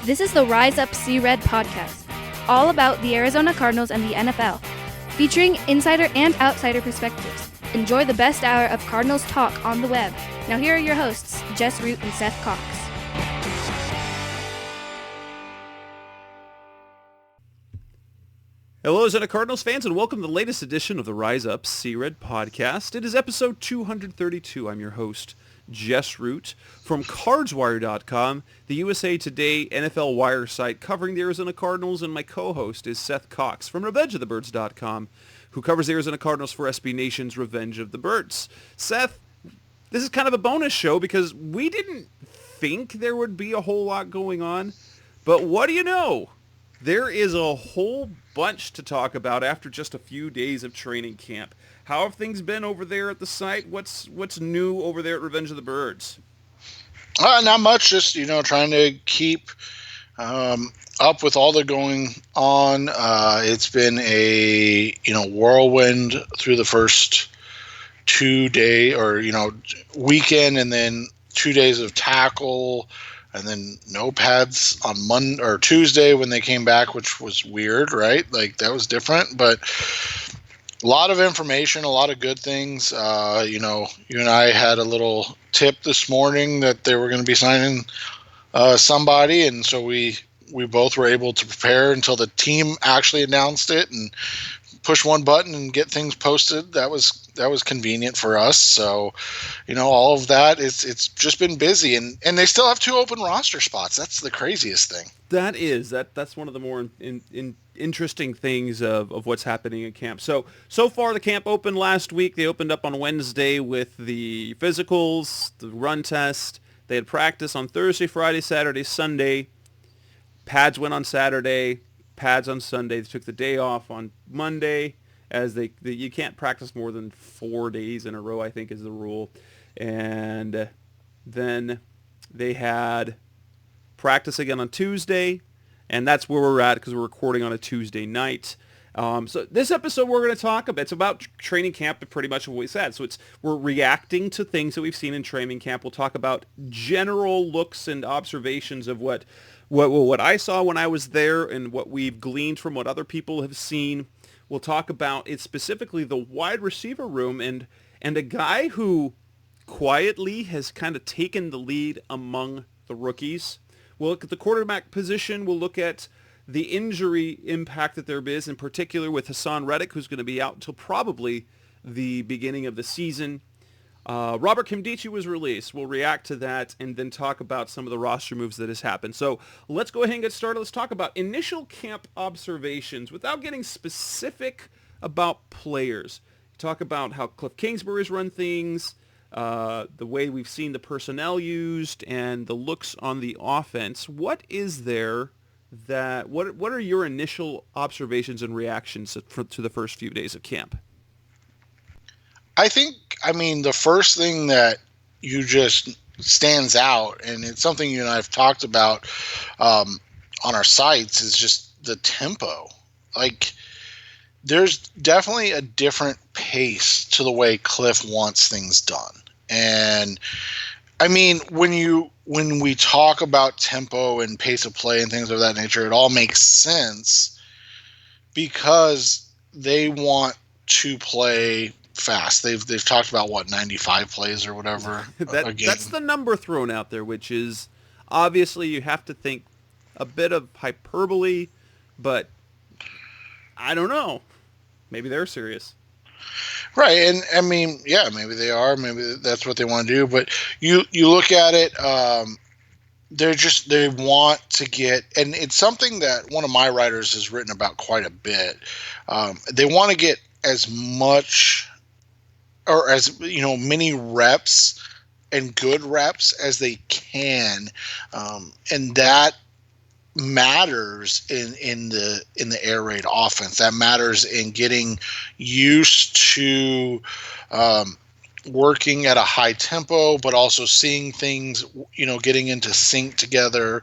This is the Rise Up See Red podcast, all about the Arizona Cardinals and the NFL, featuring insider and outsider perspectives. Enjoy the best hour of Cardinals talk on the web. Now here are your hosts, Jess Root and Seth Cox. Hello, Arizona Cardinals fans, and welcome to the latest edition of the Rise Up See Red podcast. It is episode 232. I'm your host, Jess Root, from CardsWire.com, the USA Today NFL Wire site covering the Arizona Cardinals, and my co-host is Seth Cox from RevengeOfTheBirds.com, who covers the Arizona Cardinals for SB Nation's Revenge of the Birds. Seth, this is kind of a bonus show because we didn't think there would be a whole lot going on, but what do you know? There is a whole bunch to talk about after just a few days of training camp. How have things been over there at the site? What's new over there at Revenge of the Birds? Not much. Just trying to keep up with all the going on. It's been a whirlwind through the first 2 day or weekend, and then 2 days of tackle. And then no pads on Monday or Tuesday when they came back, which was weird, right? Like that was different, but a lot of information, a lot of good things. You and I had a little tip this morning that they were going to be signing somebody, and so we both were able to prepare until the team actually announced it and push one button and get things posted. That was convenient for us. So, all of that, it's just been busy, and they still have 2 open roster spots. That's the craziest thing. That's one of the more interesting things of what's happening at camp. So far the camp opened last week. They opened up on Wednesday with the physicals, the run test. They had practice on Thursday, Friday, Saturday, Sunday. Pads went on Saturday. Pads on Sunday. They took the day off on Monday, as you can't practice more than 4 days in a row, I think is the rule. And then they had practice again on Tuesday, and that's where we're at because we're recording on a Tuesday night. So this episode we're going to talk about, it's about training camp, but pretty much what we said. So we're reacting to things that we've seen in training camp. We'll talk about general looks and observations of what I saw when I was there and what we've gleaned from what other people have seen. We'll talk about it specifically the wide receiver room and a guy who quietly has kind of taken the lead among the rookies. We'll look at the quarterback position. We'll look at the injury impact that there is, in particular with Hassan Reddick, who's going to be out until probably the beginning of the season. Robert Nkemdiche was released. We'll react to that and then talk about some of the roster moves that has happened. So let's go ahead and get started. Let's talk about initial camp observations without getting specific about players. Talk about how Kliff Kingsbury's run things, the way we've seen the personnel used, and the looks on the offense. What is there that, what are your initial observations and reactions to the first few days of camp? The first thing that you just stands out, and it's something you and I have talked about on our sites, is just the tempo. Like, there's definitely a different pace to the way Kliff wants things done. And when we talk about tempo and pace of play and things of that nature, it all makes sense because they want to play fast. They've talked about 95 plays or whatever. That's the number thrown out there, which is obviously you have to think a bit of hyperbole, but I don't know. Maybe they're serious. Right, and maybe they are. Maybe that's what they want to do. But you look at it, they want to get, and it's something that one of my writers has written about quite a bit. They want to get as much, or as many reps and good reps as they can, and that matters in the air raid offense. That matters in getting used to working at a high tempo, but also seeing things, getting into sync together,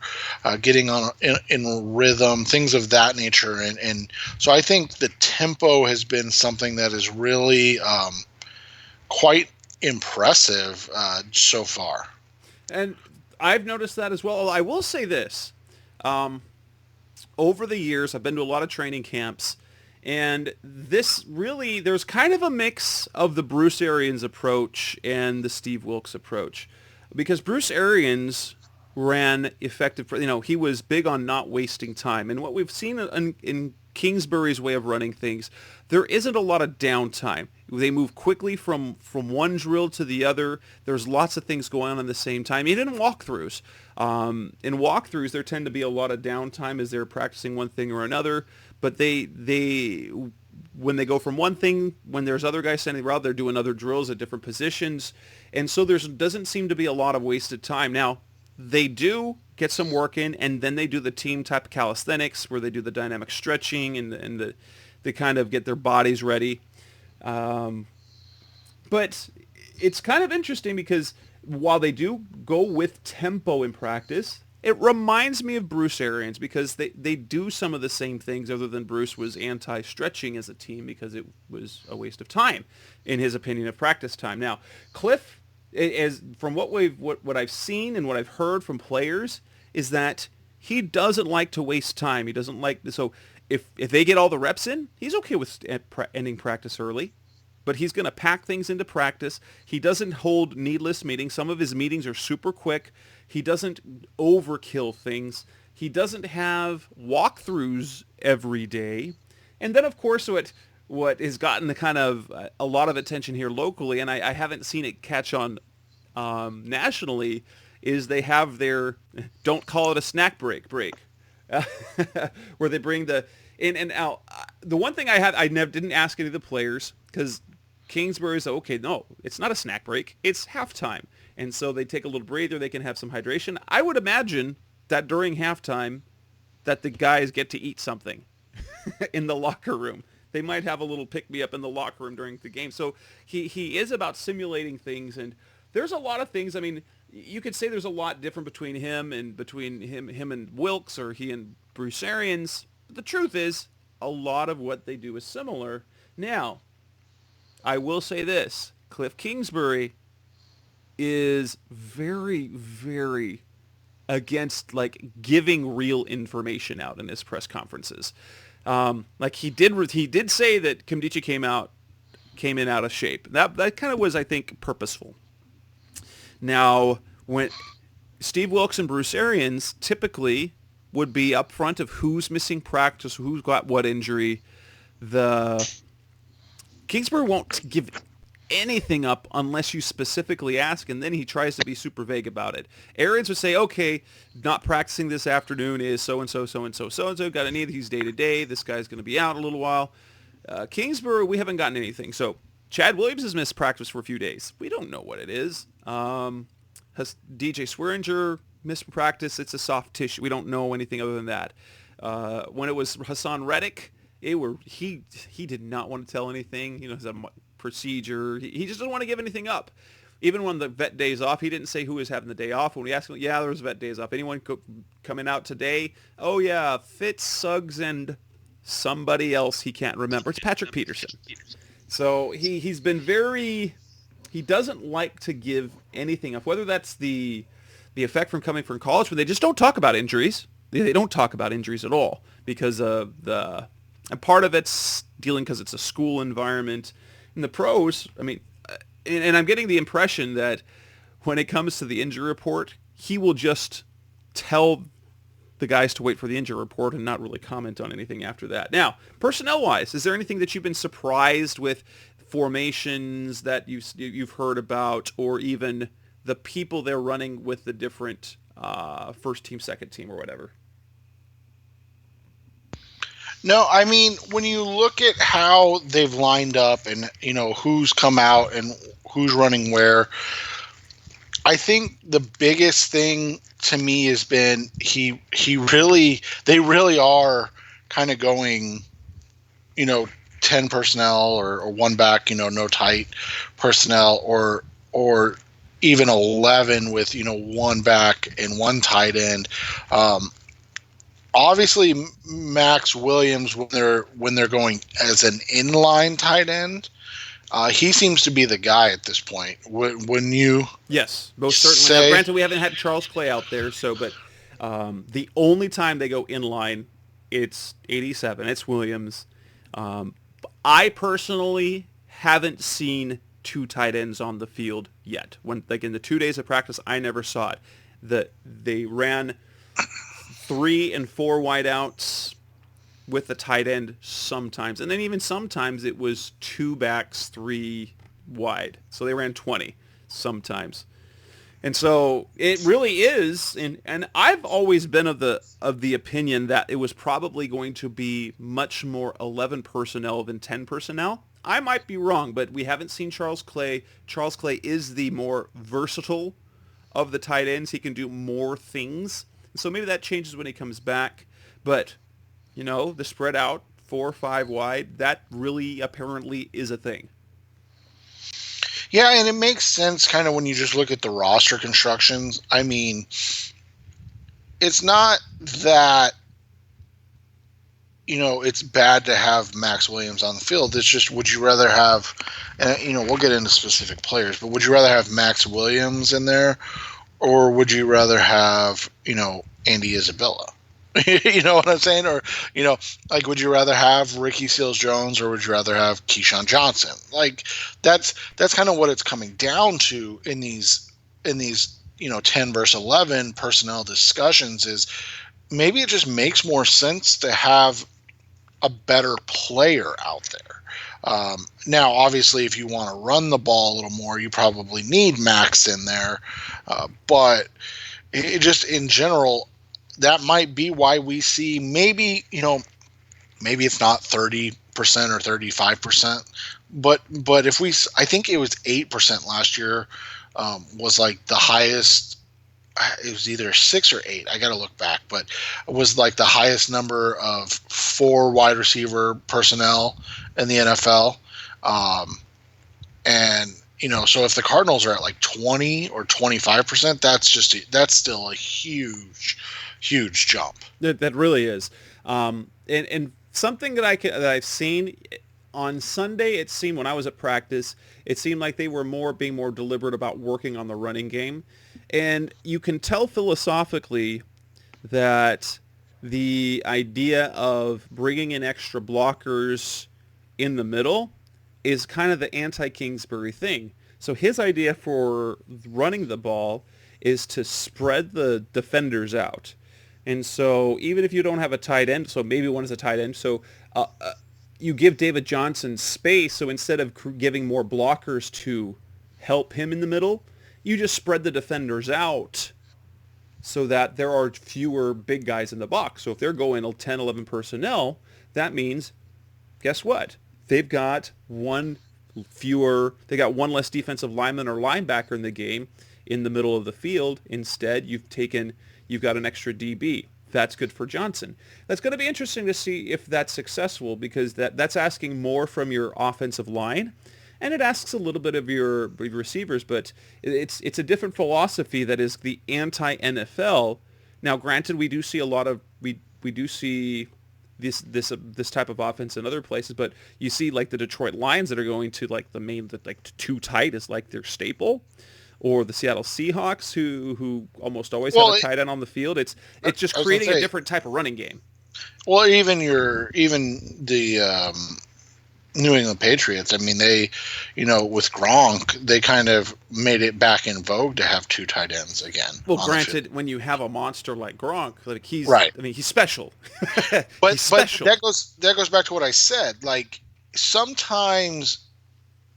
getting in rhythm, things of that nature. And so I think the tempo has been something that is really quite impressive so far. And I've noticed that as well. I will say this. Over the years, I've been to a lot of training camps, and this really, there's kind of a mix of the Bruce Arians approach and the Steve Wilkes approach. Because Bruce Arians ran effective, he was big on not wasting time. And what we've seen in Kingsbury's way of running things, there isn't a lot of downtime. They move quickly from one drill to the other. There's lots of things going on at the same time, even in walkthroughs. In walkthroughs, there tend to be a lot of downtime as they're practicing one thing or another. But when they go from one thing, when there's other guys standing around, they're doing other drills at different positions. And so there doesn't seem to be a lot of wasted time. Now, they do get some work in, and then they do the team type of calisthenics where they do the dynamic stretching and they kind of get their bodies ready. But it's kind of interesting because while they do go with tempo in practice, it reminds me of Bruce Arians because they do some of the same things, other than Bruce was anti-stretching as a team because it was a waste of time, in his opinion, of practice time. Now, Kliff, from what I've seen and what I've heard from players, is that he doesn't like to waste time. He doesn't like, so if they get all the reps in, he's okay with ending practice early. But he's going to pack things into practice. He doesn't hold needless meetings. Some of his meetings are super quick. He doesn't overkill things. He doesn't have walkthroughs every day. And then, of course, what has gotten the kind of a lot of attention here locally, and I haven't seen it catch on nationally, is they have their, don't call it a snack break, where they bring the one thing I didn't ask any of the players, because Kingsbury's okay, no, it's not a snack break, it's halftime. And so they take a little breather, they can have some hydration. I would imagine that during halftime that the guys get to eat something in the locker room. They might have a little pick-me-up in the locker room during the game. So he is about simulating things, and there's a lot of things. I mean, you could say there's a lot different between him and Wilkes, or he and Bruce Arians. But the truth is, a lot of what they do is similar. Now, I will say this. Kliff Kingsbury is very, very against giving real information out in his press conferences. He did say that Nkemdiche came in out of shape. That kind of was, I think, purposeful. Now, when Steve Wilkes and Bruce Arians typically would be up front of who's missing practice, who's got what injury. Kingsbury won't give anything up unless you specifically ask, and then he tries to be super vague about it. Arians would say, okay, not practicing this afternoon is so-and-so, so-and-so, so-and-so, got a need, he's day-to-day, this guy's going to be out a little while. Kingsbury, we haven't gotten anything. So Chad Williams has missed practice for a few days. We don't know what it is. DJ Swearinger missed practice. It's a soft tissue. We don't know anything other than that. When it was Hassan Reddick, he did not want to tell anything. His procedure. He just didn't want to give anything up. Even when the vet days off, he didn't say who was having the day off. When we asked him, yeah, there was vet days off. Anyone coming out today? Oh, yeah, Fitz, Suggs, and somebody else he can't remember. It's Patrick Peterson. So he's been he doesn't like to give anything up, whether that's the effect from coming from college, where they just don't talk about injuries. They don't talk about injuries at all because of and part of it's dealing because it's a school environment. In the pros, I mean, and I'm getting the impression that when it comes to the injury report, he will just tell the guys to wait for the injury report and not really comment on anything after that. Now, personnel-wise, is there anything that you've been surprised with, formations that you've heard about, or even the people they're running with the different first team, second team, or whatever? No, I mean, when you look at how they've lined up and, who's come out and who's running where, I think the biggest thing to me has been they really are kind of going, 10 personnel or one back, no tight personnel, or even 11 with, one back and one tight end. Obviously, Max Williams, when they're going as an inline tight end, he seems to be the guy at this point. When you yes, most certainly. Now, granted, we haven't had Charles Clay out there, but The only time they go inline, it's 87. It's Williams. I personally haven't seen two tight ends on the field yet. When in the 2 days of practice, I never saw it. They ran 3 and 4 wideouts with the tight end sometimes, and then even sometimes it was 2 backs, 3 wide. So they ran 20 sometimes. And so it really is, and I've always been of the opinion that it was probably going to be much more 11 personnel than 10 personnel. I might be wrong, but we haven't seen Charles Clay. Charles Clay is the more versatile of the tight ends. He can do more things. So maybe that changes when he comes back. But, the spread out 4 or 5 wide, that really apparently is a thing. Yeah, and it makes sense kind of when you just look at the roster constructions. I mean, it's not that, it's bad to have Max Williams on the field. It's just, would you rather have, and, we'll get into specific players, but would you rather have Max Williams in there, or would you rather have, Andy Isabella? You know what I'm saying? Or, would you rather have Ricky Seals-Jones, or would you rather have Keyshawn Johnson? That's kind of what it's coming down to in these 10 versus 11 personnel discussions. Is maybe it just makes more sense to have a better player out there. Now, obviously, if you want to run the ball a little more, you probably need Max in there. But it just in general, that might be why we see maybe it's not 30% or 35%, but if I think it was 8% last year, was like the highest. It was either 6 or 8. I got to look back, but it was like the highest number of 4 wide receiver personnel in the NFL. And so if the Cardinals are at like 20 or 25%, that's still a huge jump. That really is. And something that I've seen on Sunday, it seemed when I was at practice, it seemed like they were being more deliberate about working on the running game. And you can tell philosophically that the idea of bringing in extra blockers in the middle is kind of the anti-Kingsbury thing. So his idea for running the ball is to spread the defenders out. And so even if you don't have a tight end, so maybe one is a tight end, so you give David Johnson space, so instead of giving more blockers to help him in the middle, you just spread the defenders out so that there are fewer big guys in the box. So if they're going 10, 11 personnel, that means, guess what? They've got one less defensive lineman or linebacker in the game in the middle of the field. Instead, you've got an extra DB. That's good for Johnson. That's going to be interesting to see if that's successful, because that's asking more from your offensive line, and it asks a little bit of your receivers, but it's a different philosophy that is the anti-NFL. Now, granted, we do see a lot of we do see this type of offense in other places, but you see like the Detroit Lions that are going to like too tight is like their staple. Or the Seattle Seahawks, who almost always have a tight end on the field. It's just creating a different type of running game. Well, even the New England Patriots. I mean, they, with Gronk, they kind of made it back in vogue to have 2 tight ends again. Well, granted, when you have a monster like Gronk, like he's right. I mean, he's special. But he's special. that goes back to what I said. Like sometimes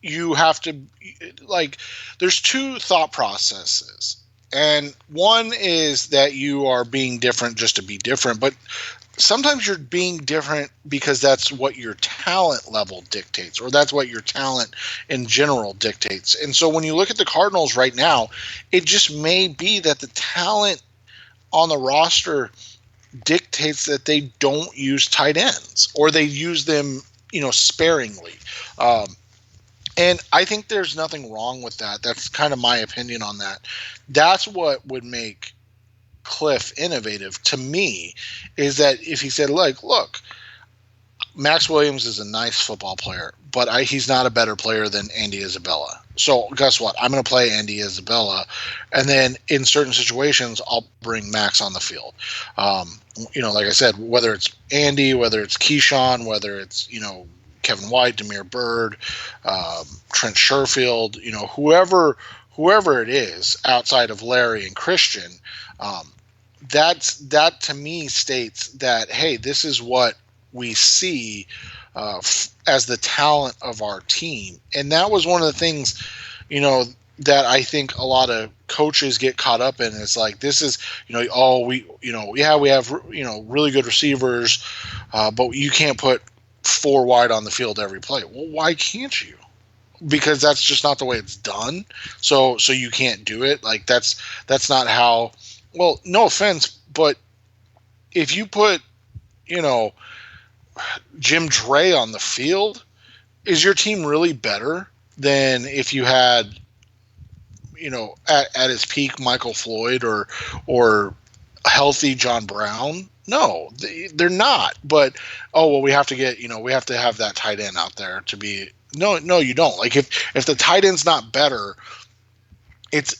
you have to, there's 2 thought processes. And one is that you are being different just to be different, but sometimes you're being different because that's what your talent level dictates, or that's what your talent in general dictates. And so when you look at the Cardinals right now, it just may be that the talent on the roster dictates that they don't use tight ends, or they use them, sparingly. And I think there's nothing wrong with that. That's kind of my opinion on that. That's what would make Kliff innovative to me, is that if he said, look, Max Williams is a nice football player, but he's not a better player than Andy Isabella. So guess what? I'm going to play Andy Isabella, and then in certain situations, I'll bring Max on the field. Like I said, whether it's Andy, whether it's Keyshawn, whether it's Kevin White, Demir Bird, Trent Sherfield, whoever it is outside of Larry and Christian, that to me states that, hey, this is what we see as the talent of our team. And that was one of the things, that I think a lot of coaches get caught up in. It's like, this is, we have, really good receivers, but you can't put 4 wide on the field every play. Well, why can't you? Because that's just not the way it's done. So you can't do it. Like that's not how. Well, no offense, but if you put, Jim Dre on the field, is your team really better than if you had, at his peak Michael Floyd or healthy John Brown? No, they're not. But we have to get, we have to have that tight end out there to be. No, you don't. Like if the tight end's not better,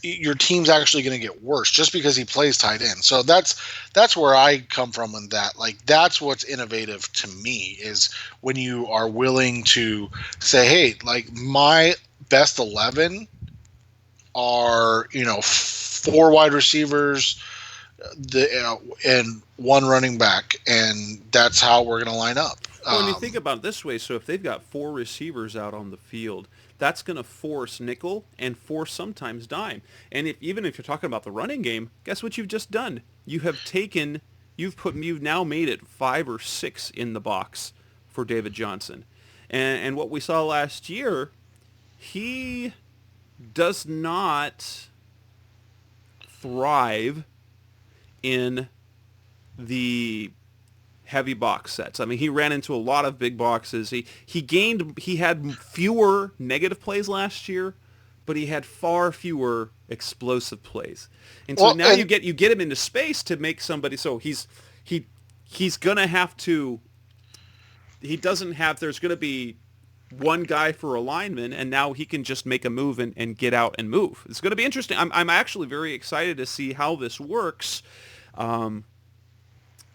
your team's actually going to get worse just because he plays tight end. So that's where I come from in that. Like that's what's innovative to me is when you are willing to say, hey, like my best 11 are 4 wide receivers, and 1 running back, and that's how we're going to line up. Well, when you think about it this way, so if they've got 4 receivers out on the field, that's going to force nickel and force sometimes dime. And even if you're talking about the running game, guess what you've just done? You've now made it 5 or 6 in the box for David Johnson. And what we saw last year, he does not thrive in the heavy box sets. I mean, he ran into a lot of big boxes. He had fewer negative plays last year, but he had far fewer explosive plays. And so now you get him into space to make somebody. So he's gonna have to. There's gonna be one guy for a lineman, and now he can just make a move and get out and move. It's gonna be interesting. I'm actually very excited to see how this works.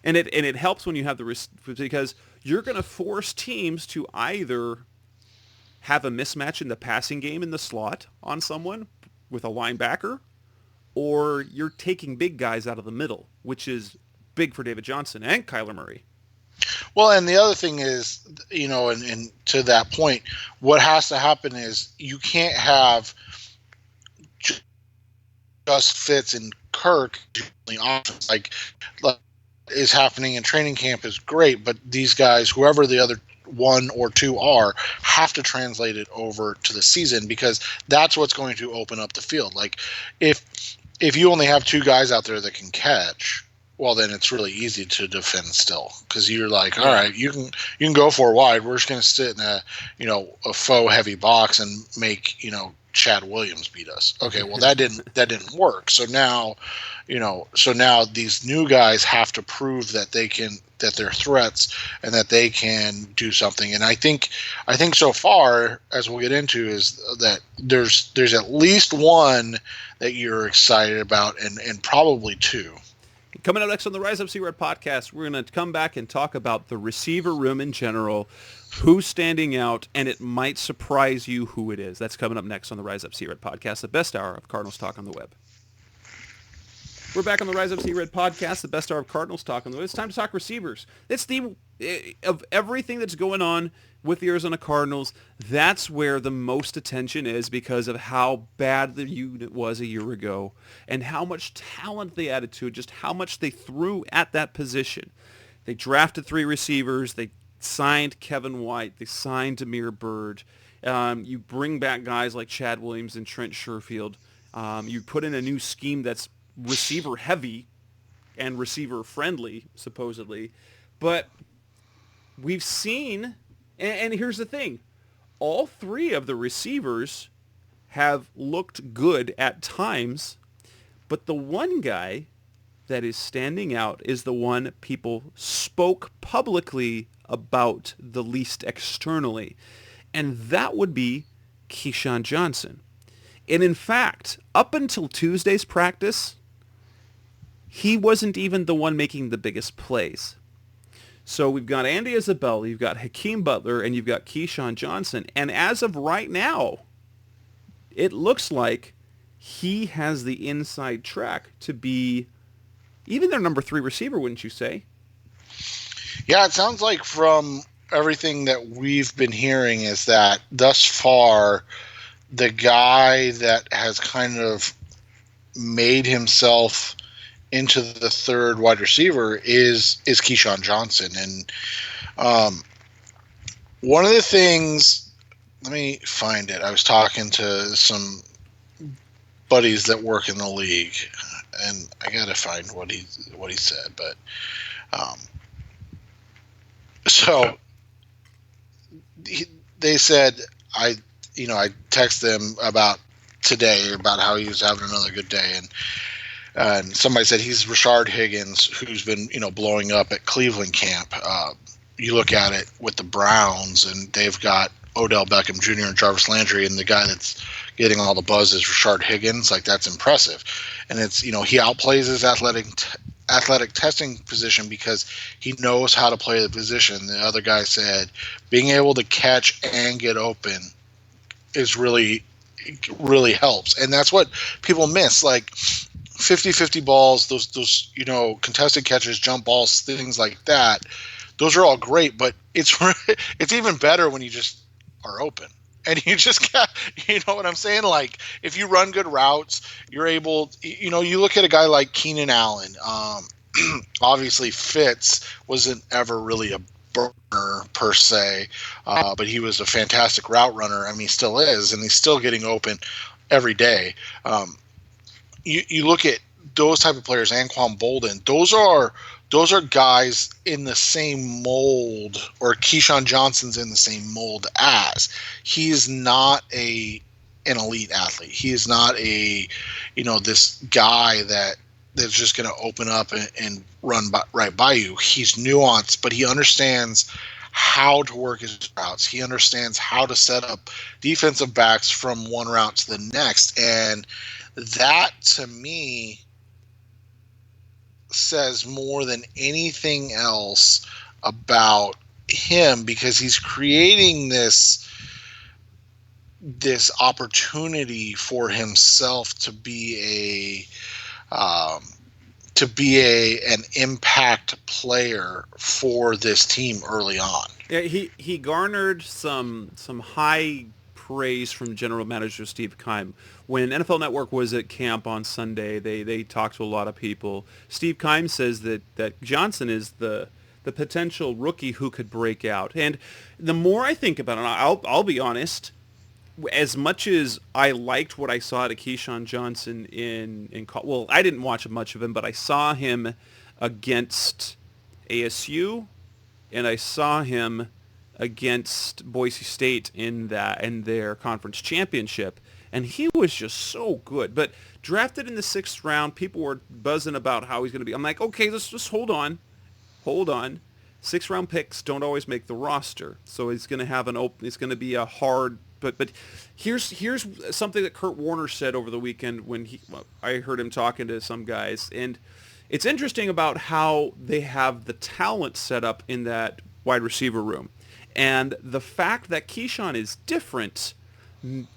And it helps when you have because you're going to force teams to either have a mismatch in the passing game in the slot on someone with a linebacker, or you're taking big guys out of the middle, which is big for David Johnson and Kyler Murray. Well, and the other thing is, and to that point, what has to happen is you can't have just Fitz and Kirk options like is happening in training camp is great, but these guys, whoever the other 1 or 2 are, have to translate it over to the season because that's what's going to open up the field. Like if you only have 2 guys out there that can catch, well, then it's really easy to defend still because you're like, all right, you can go 4 wide. We're just going to sit in a faux heavy box and make Chad Williams beat us. Okay, well that didn't work. So now these new guys have to prove that they're threats and that they can do something. And I think so far, as we'll get into, is that there's at least one that you're excited about and probably 2. Coming up next on the Rise Up See Red podcast, we're going to come back and talk about the receiver room in general, who's standing out, and it might surprise you who it is. That's coming up next on the Rise Up See Red podcast, the best hour of Cardinals talk on the web. We're back on the Rise Up See Red podcast, the best hour of Cardinals talk on the web. It's time to talk receivers. It's of everything that's going on with the Arizona Cardinals, that's where the most attention is because of how bad the unit was a year ago and how much talent they added to it, just how much they threw at that position. They drafted 3 receivers. They signed Kevin White. They signed Demir Bird. You bring back guys like Chad Williams and Trent Sherfield. You put in a new scheme that's receiver heavy and receiver friendly, supposedly. But we've seen, and here's the thing, all 3 of the receivers have looked good at times, but the one guy that is standing out is the one people spoke publicly about the least externally, and that would be Keyshawn Johnson. And in fact, up until Tuesday's practice, he wasn't even the one making the biggest plays. So we've got Andy Isabella, you've got Hakeem Butler, and you've got Keyshawn Johnson. And as of right now, it looks like he has the inside track to be even their number 3 receiver, wouldn't you say? Yeah, it sounds like from everything that we've been hearing is that thus far, the guy that has kind of made himself into the 3rd wide receiver is Keyshawn Johnson. And one of the things, let me find it. I was talking to some buddies that work in the league, and I gotta find what he said. But so they said I texted them about today about how he was having another good day, and somebody said he's Rashard Higgins, who's been blowing up at Cleveland camp. You look at it with the Browns, and they've got Odell Beckham Jr. and Jarvis Landry, and the guy that's getting all the buzz is Rashard Higgins. Like, that's impressive, and it's he outplays his athletic testing position because he knows how to play the position. The other guy said being able to catch and get open is really helps, and that's what people miss. Like 50-50 balls, those contested catches, jump balls, things like that. Those are all great, but it's even better when you just are open and you just got, what I'm saying? Like, if you run good routes, you're able, you look at a guy like Keenan Allen. Obviously Fitz wasn't ever really a burner per se, but he was a fantastic route runner. I mean, he still is, and he's still getting open every day. You look at those type of players, Anquan Bolden, those are guys in the same mold, or Keyshawn Johnson's in the same mold as. He is not an elite athlete. He is not this guy that's just going to open up and run right by you. He's nuanced, but he understands how to work his routes. He understands how to set up defensive backs from one route to the next. And that, to me, says more than anything else about him, because he's creating this opportunity for himself to be an impact player for this team early on. Yeah, he garnered some high praise from General Manager Steve Keim. When NFL Network was at camp on Sunday, they talked to a lot of people. Steve Keim says that Johnson is the potential rookie who could break out. And the more I think about it, I'll be honest, as much as I liked what I saw to Keyshawn Johnson well, I didn't watch much of him, but I saw him against ASU, and I saw him against Boise State in their conference championship, and he was just so good. But drafted in the 6th round, people were buzzing about how he's going to be. I'm like, okay, let's just hold on. 6th round picks don't always make the roster, so he's going to have it's going to be a hard. But here's something that Kurt Warner said over the weekend when I heard him talking to some guys, and it's interesting about how they have the talent set up in that wide receiver room. And the fact that Keyshawn is different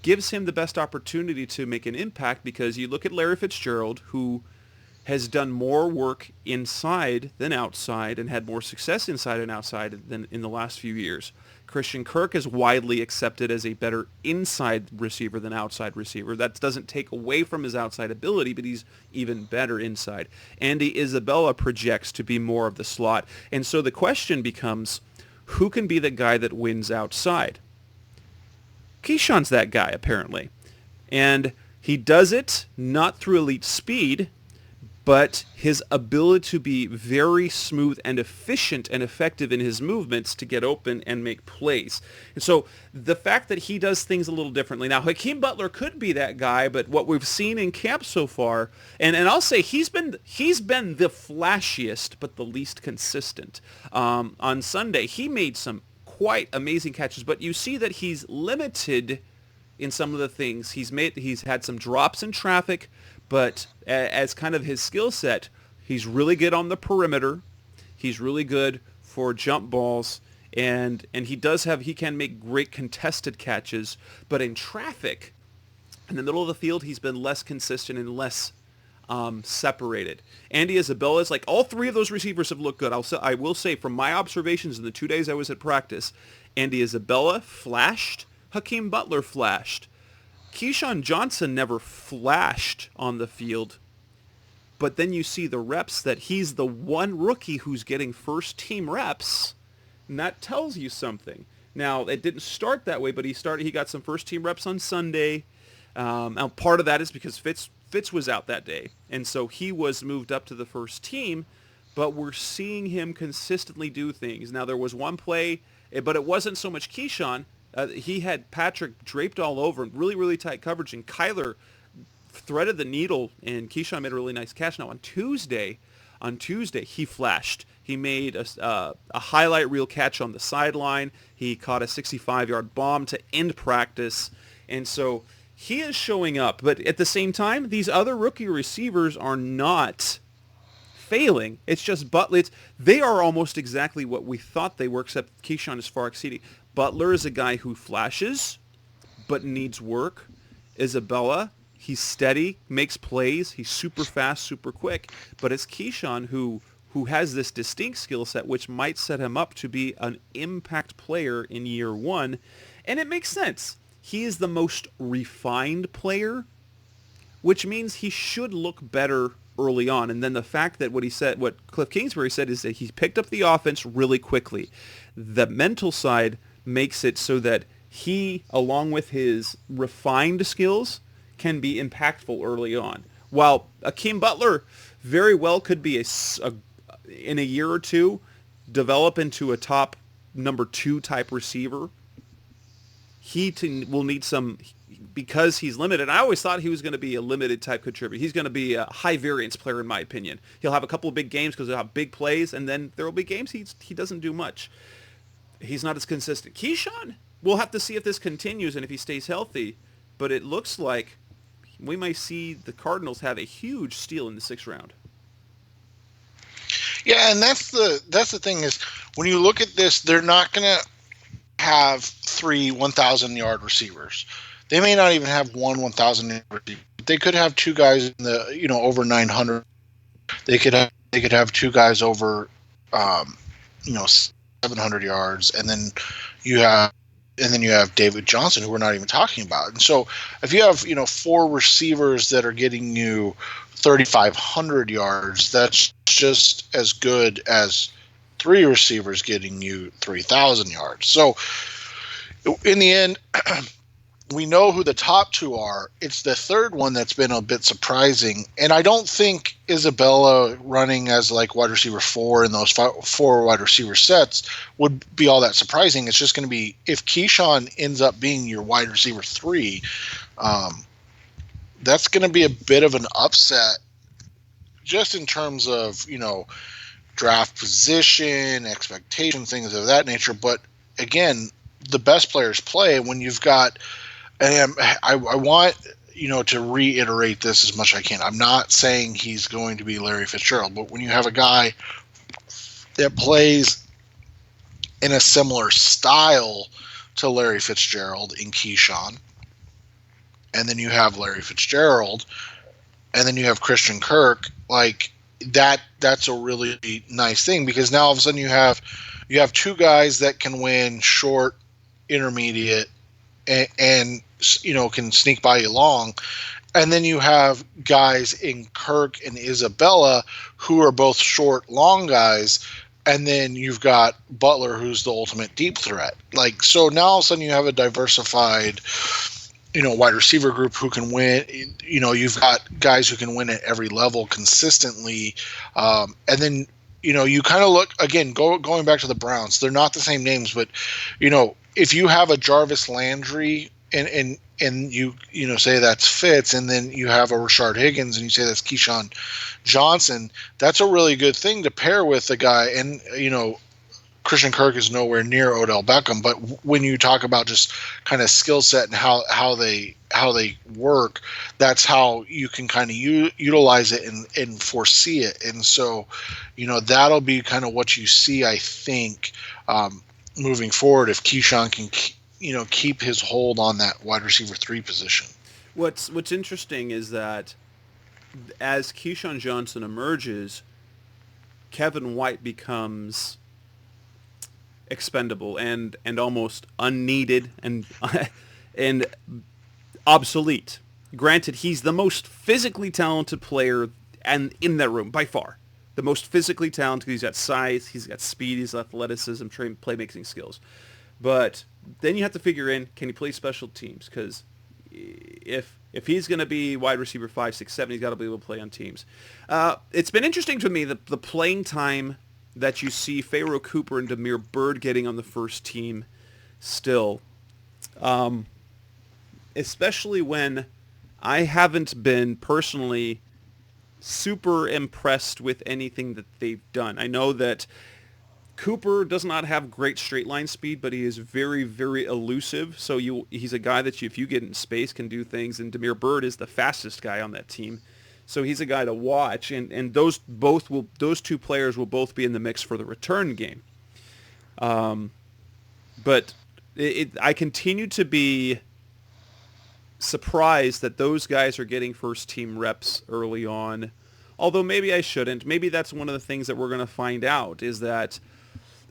gives him the best opportunity to make an impact, because you look at Larry Fitzgerald, who has done more work inside than outside and had more success inside and outside than in the last few years. Christian Kirk is widely accepted as a better inside receiver than outside receiver. That doesn't take away from his outside ability, but he's even better inside. Andy Isabella projects to be more of the slot. And so the question becomes, who can be the guy that wins outside? Keyshawn's that guy, apparently. And he does it not through elite speed, but his ability to be very smooth and efficient and effective in his movements to get open and make plays. And so the fact that he does things a little differently. Now, Hakeem Butler could be that guy, but what we've seen in camp so far, and I'll say he's been the flashiest but the least consistent. On Sunday, he made some quite amazing catches, but you see that he's limited in some of the things he's had some drops in traffic, but as kind of his skill set, he's really good on the perimeter. He's really good for jump balls, and he can make great contested catches, but in traffic, in the middle of the field, he's been less consistent and less separated. Andy Isabella's, like, all three of those receivers have looked good. I will say from my observations in the 2 days I was at practice, Andy Isabella flashed, Hakeem Butler flashed. Keyshawn Johnson never flashed on the field, but then you see the reps that he's the one rookie who's getting first team reps, and that tells you something. Now, it didn't start that way, but he got some first team reps on Sunday. Now, part of that is because Fitz was out that day, and so he was moved up to the first team, but we're seeing him consistently do things. Now, there was one play, but it wasn't so much Keyshawn. He had Patrick draped all over, really, really tight coverage, and Kyler threaded the needle, and Keyshawn made a really nice catch. Now, on Tuesday, he flashed. He made a highlight reel catch on the sideline. He caught a 65-yard bomb to end practice, and so he is showing up. But at the same time, these other rookie receivers are not failing. It's just Butler. They are almost exactly what we thought they were, except Keyshawn is far exceeding. Butler is a guy who flashes, but needs work. Isabella, he's steady, makes plays. He's super fast, super quick. But it's Keyshawn who has this distinct skill set, which might set him up to be an impact player in year one. And it makes sense. He is the most refined player, which means he should look better early on. And then the fact that what Kliff Kingsbury said is that he picked up the offense really quickly. The mental side makes it so that he, along with his refined skills, can be impactful early on. While Hakeem Butler very well could be in a year or two, develop into a top number 2 type receiver, will need some, because he's limited. I always thought he was going to be a limited type contributor. He's going to be a high variance player, in my opinion. He'll have a couple of big games because he'll have big plays, and then there will be games he doesn't do much. He's not as consistent. Keyshawn, we'll have to see if this continues and if he stays healthy, but it looks like we may see the Cardinals have a huge steal in the 6th round. Yeah, and that's the thing is, when you look at this, they're not going to have 3 1,000-yard receivers. They may not even have one 1,000-yard receiver. They could have 2 guys in the over 900. They could have 2 guys over 700 yards, and then you have David Johnson, who we're not even talking about. And so if you have 4 receivers that are getting you 3,500 yards, that's just as good as 3 receivers getting you 3,000 yards. So in the end, we know who the top 2 are. It's the third one that's been a bit surprising. And I don't think Isabella running as like wide receiver 4 in those 4 wide receiver sets would be all that surprising. It's just going to be, if Keyshawn ends up being your wide receiver 3, that's going to be a bit of an upset just in terms of, draft position, expectations, things of that nature. But again, the best players play when you've got, and I want to reiterate this as much as I can. I'm not saying he's going to be Larry Fitzgerald, but when you have a guy that plays in a similar style to Larry Fitzgerald in Keyshawn, and then you have Larry Fitzgerald, and then you have Christian Kirk, like that's a really nice thing, because now all of a sudden you have 2 guys that can win short, intermediate, and can sneak by you long. And then you have guys in Kirk and Isabella who are both short, long guys. And then you've got Butler, who's the ultimate deep threat. Like, so now all of a sudden you have a diversified, wide receiver group who can win. You've got guys who can win at every level consistently. And then, you kind of look, again, going back to the Browns, they're not the same names, but, if you have a Jarvis Landry and you say that's Fitz, and then you have a Rashard Higgins and you say that's Keyshawn Johnson, that's a really good thing to pair with a guy. And Christian Kirk is nowhere near Odell Beckham, but when you talk about just kind of skill set and how they work, that's how you can kind of utilize it and foresee it. And so, that'll be kind of what you see, I think, moving forward if Keyshawn can, keep his hold on that wide receiver 3 position. What's interesting is that as Keyshawn Johnson emerges, Kevin White becomes expendable and almost unneeded and and obsolete. Granted, he's the most physically talented player and in that room by far. The most physically talented. He's got size, he's got speed, he's athleticism, playmaking skills. But then you have to figure in, can he play special teams? Because if he's going to be wide receiver 5, 6, 7, he's got to be able to play on teams. It's been interesting to me the playing time that you see Pharaoh Cooper and Damiere Byrd getting on the first team still. Especially when I haven't been personally super impressed with anything that they've done. I know that Cooper does not have great straight line speed, but he is very, very elusive. So he's a guy that if you get in space, can do things. And Damiere Byrd is the fastest guy on that team. So he's a guy to watch. And those two players will both be in the mix for the return game. But I continue to be surprised that those guys are getting first team reps early on. Although maybe I shouldn't. Maybe that's one of the things that we're going to find out is that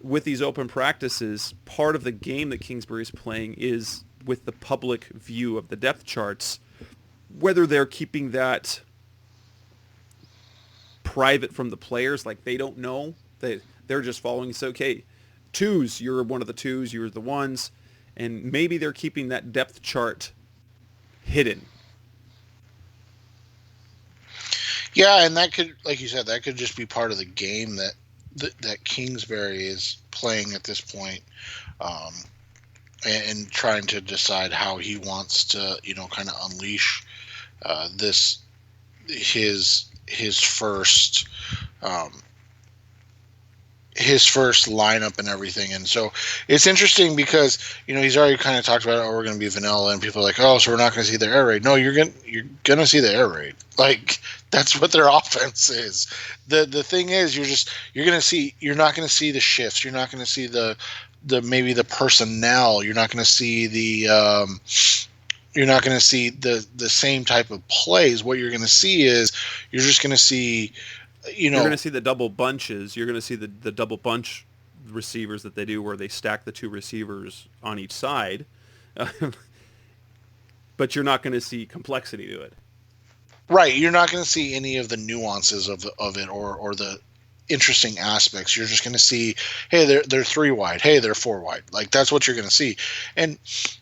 with these open practices, part of the game that Kingsbury's playing is with the public view of the depth charts, whether they're keeping that private from the players, like they don't know, they're just following. It's okay, 2s, you're one of the 2s, you're the 1s, and maybe they're keeping that depth chart hidden. Yeah, and that could, like you said, that could just be part of the game that Kingsbury is playing at this point, and trying to decide how he wants to, kind of unleash his first lineup and everything. And so it's interesting because, he's already kind of talked about it, we're going to be vanilla, and people are like, oh, so we're not going to see the air raid. No, you're going to see the air raid. Like, that's what their offense is. The thing is, you're not going to see the shifts. You're not going to see the maybe the personnel. You're not going to see the same type of plays. What you're going to see is you're just going to see, you're going to see the double bunches. You're going to see the double bunch receivers that they do where they stack the 2 receivers on each side. But you're not going to see complexity to it. Right. You're not going to see any of the nuances of it or the interesting aspects. You're just going to see, hey, they're 3 wide. Hey, they're 4 wide. Like, that's what you're going to see. And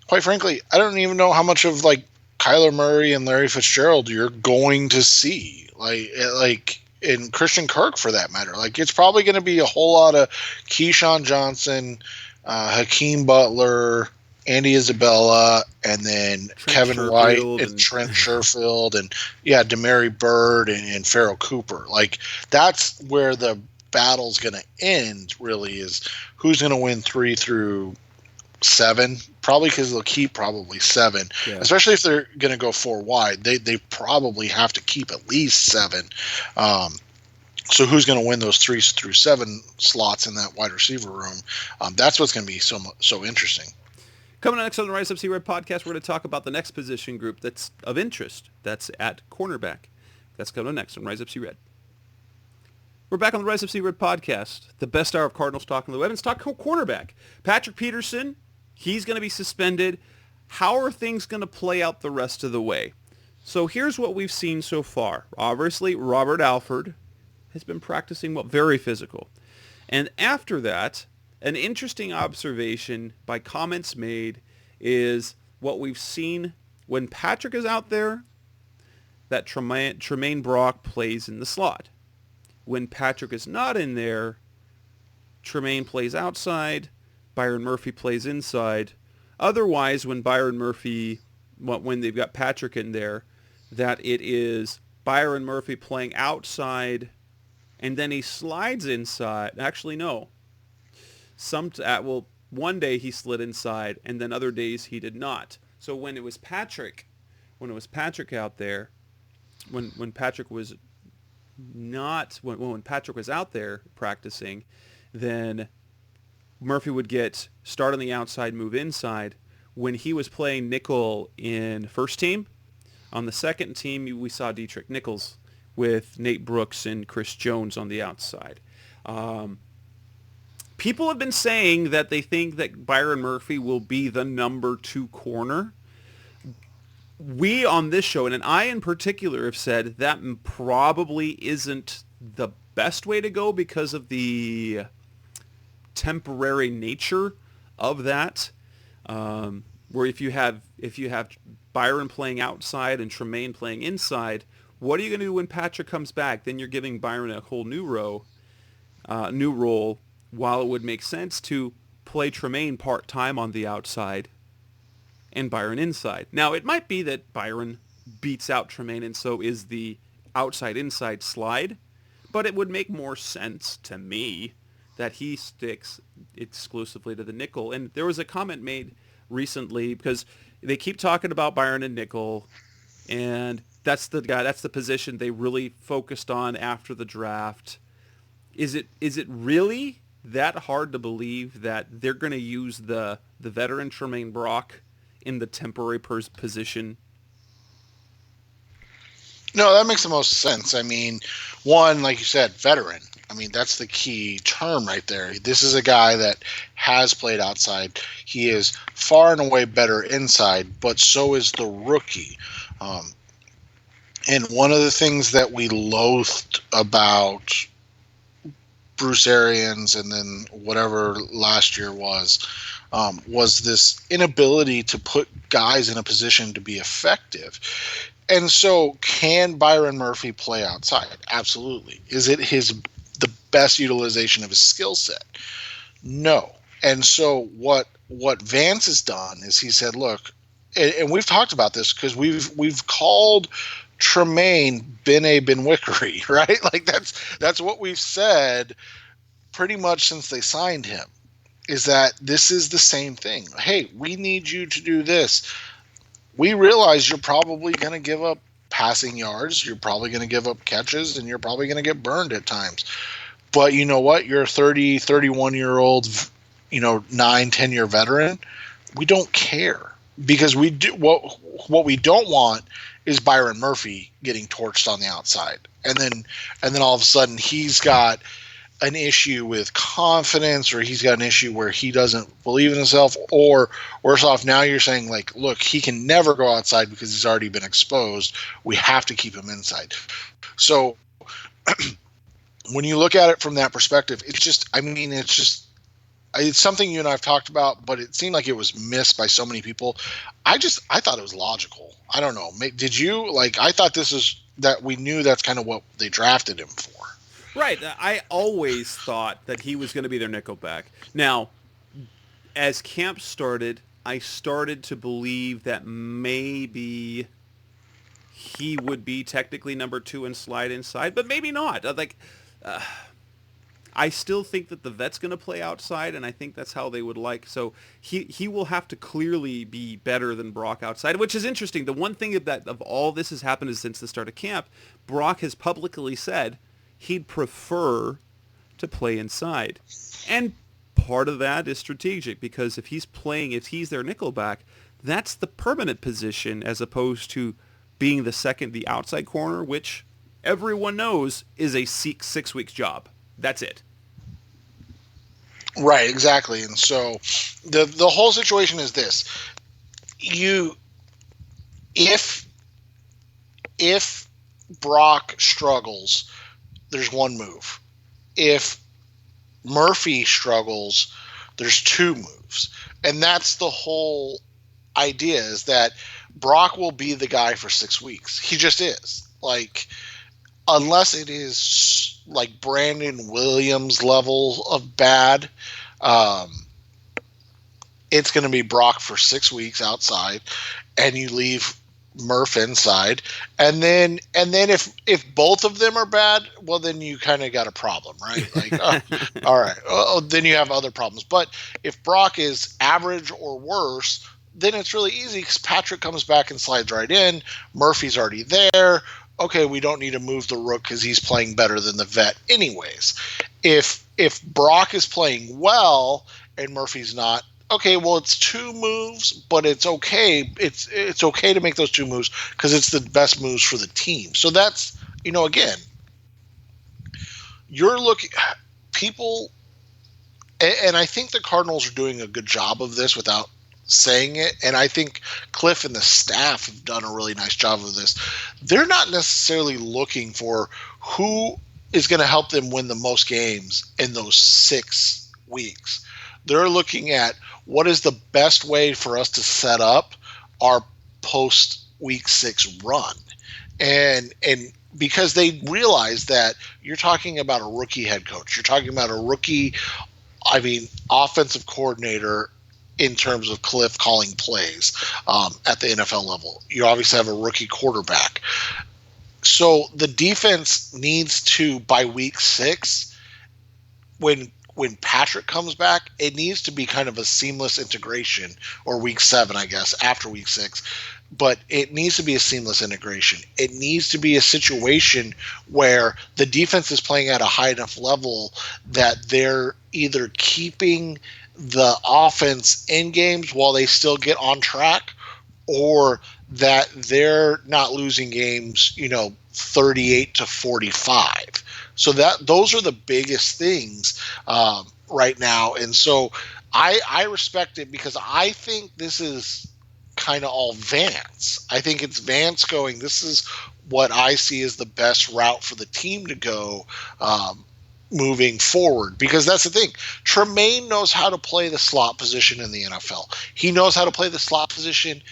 quite frankly, I don't even know how much of like Kyler Murray and Larry Fitzgerald you're going to see. Like in Christian Kirk for that matter. Like, it's probably going to be a whole lot of Keyshawn Johnson, Hakeem Butler, Andy Isabella, and then Kevin White and Trent Sherfield, and Damiere Byrd and Pharaoh Cooper. Like, that's where the battle's going to end, really, is who's going to win 3 through 7, probably, because they'll keep probably 7, especially if they're going to go 4 wide. They probably have to keep at least 7. So who's going to win those 3 through 7 slots in that wide receiver room? That's what's going to be so interesting. Coming up next on the Rise Up See Red podcast, we're going to talk about the next position group that's of interest. That's at cornerback. That's coming up next on Rise Up See Red. We're back on the Rise Up See Red podcast, the best hour of Cardinals talk on the web. It's talk cornerback. Patrick Peterson, he's going to be suspended. How are things going to play out the rest of the way? So here's what we've seen so far. Obviously, Robert Alford has been practicing very physical. And after that, an interesting observation by comments made is what we've seen when Patrick is out there, that Tremaine Brock plays in the slot. When Patrick is not in there, Tremaine plays outside, Byron Murphy plays inside. Otherwise, when when they've got Patrick in there, that it is Byron Murphy playing outside, and then he slides inside. Actually, no. one day he slid inside, and then other days he did not. So when it was Patrick out there, when Patrick was when Patrick was out there practicing, then Murphy would start on the outside, move inside. When he was playing nickel in first team, on the second team we saw Dietrich Nichols with Nate Brooks and Chris Jones on the outside. People have been saying that they think that Byron Murphy will be the number 2 corner. We on this show, and I in particular, have said that probably isn't the best way to go because of the temporary nature of that. Where if you have Byron playing outside and Tremaine playing inside, what are you going to do when Patrick comes back? Then you're giving Byron a whole new role. While it would make sense to play Tremaine part-time on the outside and Byron inside. Now, it might be that Byron beats out Tremaine and so is the outside-inside slide, but it would make more sense to me that he sticks exclusively to the nickel. And there was a comment made recently because they keep talking about Byron and nickel, and that's the position they really focused on after the draft. Is it really that hard to believe that they're going to use the veteran Tremaine Brock in the temporary position? No, that makes the most sense. I mean, one, like you said, veteran. I mean, that's the key term right there. This is a guy that has played outside. He is far and away better inside, but so is the rookie. And one of the things that we loathed about Bruce Arians and then whatever last year was this inability to put guys in a position to be effective. And so can Byron Murphy play outside? Absolutely. Is it the best utilization of his skill set? No. And so what Vance has done is he said, look, and we've talked about this because we've called Tremaine Benwickery, right? Like that's what we've said pretty much since they signed him, is that this is the same thing. Hey, we need you to do this. We realize you're probably going to give up passing yards, you're probably going to give up catches, and you're probably going to get burned at times. But you know what? You're a 30, 31-year-old, 9-10-year veteran. We don't care because we do what we don't want is Byron Murphy getting torched on the outside. And then all of a sudden he's got an issue with confidence, or he's got an issue where he doesn't believe in himself, or worse off, now you're saying like, look, he can never go outside because he's already been exposed. We have to keep him inside. So when you look at it from that perspective, it's something you and I've talked about, but it seemed like it was missed by so many people. I thought it was logical. I don't know. Did you? I thought that we knew that's kind of what they drafted him for. Right. I always thought that he was going to be their nickelback. Now, as camp started, I started to believe that maybe he would be technically number 2 and slide inside, but maybe not. I still think that the vet's going to play outside, and I think that's how they would like. So he will have to clearly be better than Brock outside, which is interesting. The one thing of all this has happened is since the start of camp, Brock has publicly said he'd prefer to play inside. And part of that is strategic, because if he's their nickelback, that's the permanent position as opposed to being the outside corner, which everyone knows is a 6 weeks job. That's it. Right, exactly. And so the whole situation is this. If Brock struggles, there's one move. If Murphy struggles, there's 2 moves. And that's the whole idea, is that Brock will be the guy for 6 weeks. He just is. Unless it is like Brandon Williams level of bad, it's going to be Brock for 6 weeks outside, and you leave Murph inside, and then if both of them are bad, well, then you kind of got a problem, right? Like, all right, then you have other problems. But if Brock is average or worse, then it's really easy because Patrick comes back and slides right in. Murphy's already there. Okay, we don't need to move the rook because he's playing better than the vet anyways. If Brock is playing well and Murphy's not, okay, well, it's 2 moves, but it's okay. It's okay to make those 2 moves because it's the best moves for the team. So that's, again, you're looking people, and I think the Cardinals are doing a good job of this without saying it, and I think Kliff and the staff have done a really nice job of this. They're not necessarily looking for who is going to help them win the most games in those 6 weeks. They're looking at what is the best way for us to set up our post week 6 run. And because they realize that you're talking about a rookie head coach, you're talking about a rookie, offensive coordinator in terms of Kliff calling plays at the NFL level. You obviously have a rookie quarterback. So the defense needs to, by week 6, when Patrick comes back, it needs to be kind of a seamless integration, or week 7, I guess, after week 6. But it needs to be a seamless integration. It needs to be a situation where the defense is playing at a high enough level that they're either keeping the offense in games while they still get on track, or that they're not losing games, 38-45. So those are the biggest things right now. And so I respect it because I think this is kind of all Vance. I think it's Vance going, this is what I see as the best route for the team to go moving forward, because that's the thing. Tremaine knows how to play the slot position in the NFL. He knows how to play the slot position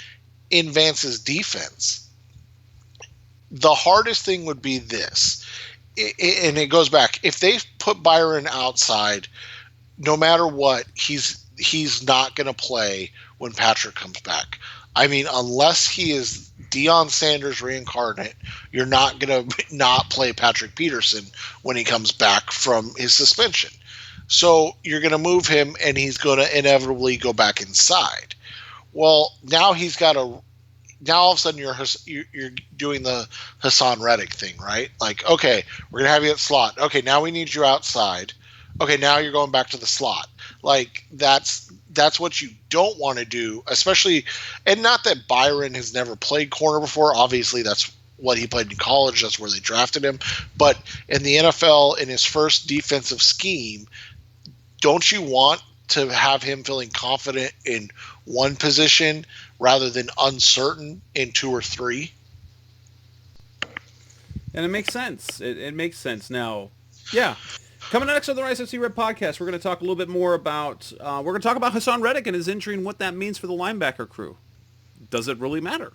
in Vance's defense. The hardest thing would be this, and it goes back. If they put Byron outside, no matter what, he's not going to play when Patrick comes back. Unless he is Deion Sanders reincarnate, you're not going to not play Patrick Peterson when he comes back from his suspension. So you're going to move him, and he's going to inevitably go back inside. Well, now he's got a. Now all of a sudden you're doing the Hassan Reddick thing, right? Like, okay, we're gonna have you at slot. Okay, now we need you outside. Okay, now you're going back to the slot. Like that's what you don't want to do, especially, and not that Byron has never played corner before. Obviously, that's what he played in college. That's where they drafted him. But in the NFL, in his first defensive scheme, don't you want to have him feeling confident in one position rather than uncertain in 2 or 3? And it makes sense. It makes sense. Now, yeah. Coming next on the Rise FC Red podcast, we're going to talk a little bit more about, Hassan Reddick and his injury and what that means for the linebacker crew. Does it really matter?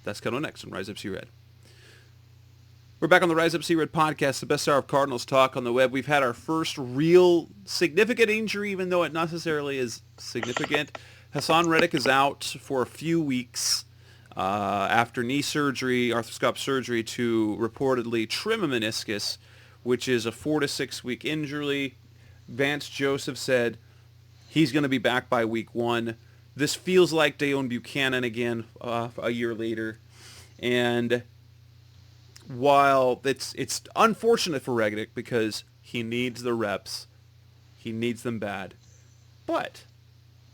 That's coming next on Rise FC Red. We're back on the Rise Up C Red podcast, the best hour of Cardinals talk on the web. We've had our first real significant injury, even though it not necessarily is significant. Hassan Reddick is out for a few weeks after knee surgery, arthroscopic surgery, to reportedly trim a meniscus, which is a 4 to 6 week injury. Vance Joseph said he's going to be back by week 1. This feels like Deone Buchanan again a year later. And while it's unfortunate for Reddick because he needs the reps, he needs them bad, but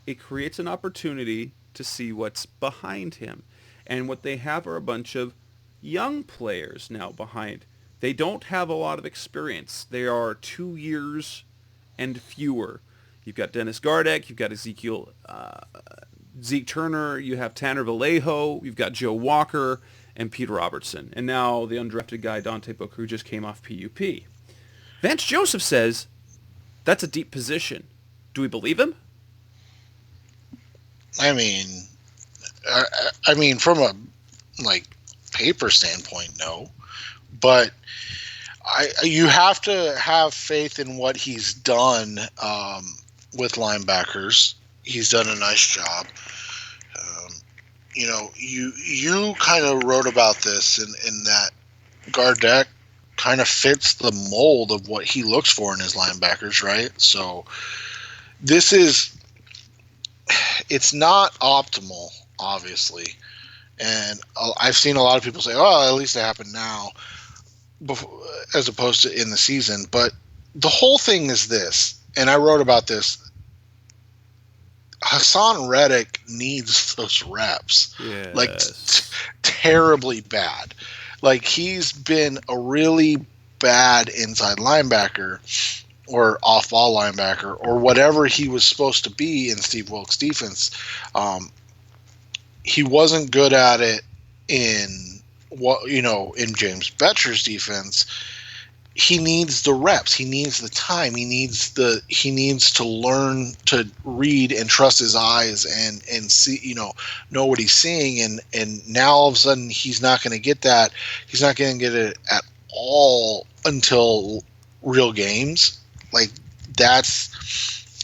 it creates an opportunity to see what's behind him. And what they have are a bunch of young players now behind. They don't have a lot of experience. They are 2 years and fewer. You've got Dennis Gardeck, you've got Zeke Turner, you have Tanner Vallejo, you've got Joe Walker, and Peter Robertson. And now the undrafted guy, Dante Booker, who just came off PUP. Vance Joseph says that's a deep position. Do we believe him? From a paper standpoint, no. But you have to have faith in what he's done with linebackers. He's done a nice job. you kind of wrote about this in that Gardeck kind of fits the mold of what he looks for in his linebackers, right? So it's not optimal, obviously. And I've seen a lot of people say, oh, at least it happened now, as opposed to in the season. But the whole thing is this, and I wrote about this, Hassan Reddick needs those reps. Yes. Like, terribly bad. Like, he's been a really bad inside linebacker or off-ball linebacker or whatever he was supposed to be in Steve Wilkes' defense. He wasn't good at it in James Betcher's defense. He needs the reps. He needs the time. He needs to learn to read and trust his eyes and see, know what he's seeing. And now all of a sudden he's not going to get that. He's not going to get it at all until real games. Like, that's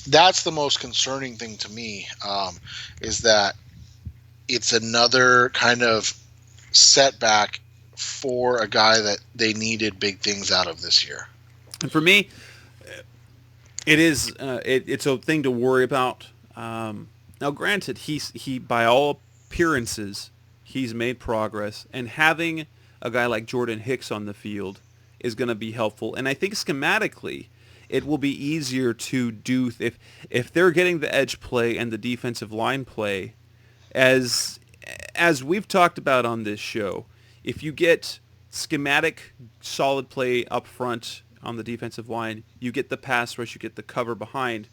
the most concerning thing to me, is that it's another kind of setback for a guy that they needed big things out of this year. And for me, it's a thing to worry about. Now, granted, he by all appearances, he's made progress, and having a guy like Jordan Hicks on the field is going to be helpful. And I think schematically, it will be easier to do if they're getting the edge play and the defensive line play. As we've talked about on this show, if you get schematic solid play up front on the defensive line, you get the pass rush, you get the cover behind.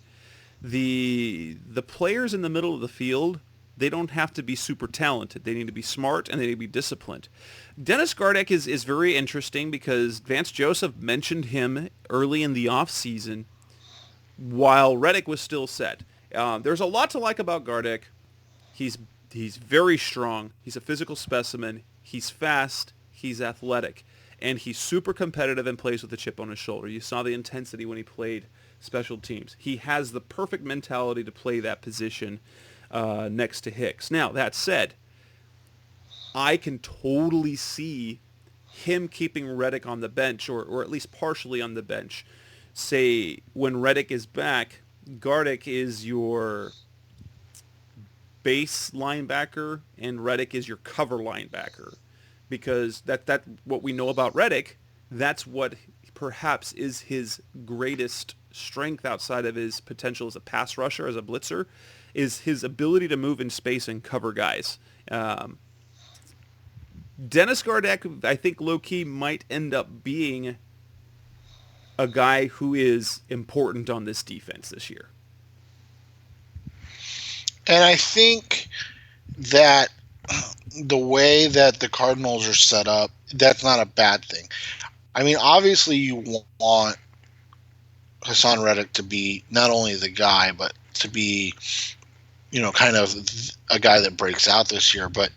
The players in the middle of the field, they don't have to be super talented. They need to be smart and they need to be disciplined. Dennis Gardeck is very interesting because Vance Joseph mentioned him early in the offseason while Reddick was still set. There's a lot to like about Gardeck. He's very strong. He's a physical specimen. He's fast. He's athletic. And he's super competitive and plays with a chip on his shoulder. You saw the intensity when he played special teams. He has the perfect mentality to play that position next to Hicks. Now, that said, I can totally see him keeping Reddick on the bench, or at least partially on the bench. Say, when Reddick is back, Gardeck is your base linebacker and Reddick is your cover linebacker, because that what we know about Reddick, that's what perhaps is his greatest strength outside of his potential as a pass rusher, as a blitzer, is his ability to move in space and cover guys. Dennis Gardeck, I think low-key might end up being a guy who is important on this defense this year. And I think that the way that the Cardinals are set up, that's not a bad thing. I mean, obviously you want Hassan Reddick to be not only the guy, but to be, kind of a guy that breaks out this year. But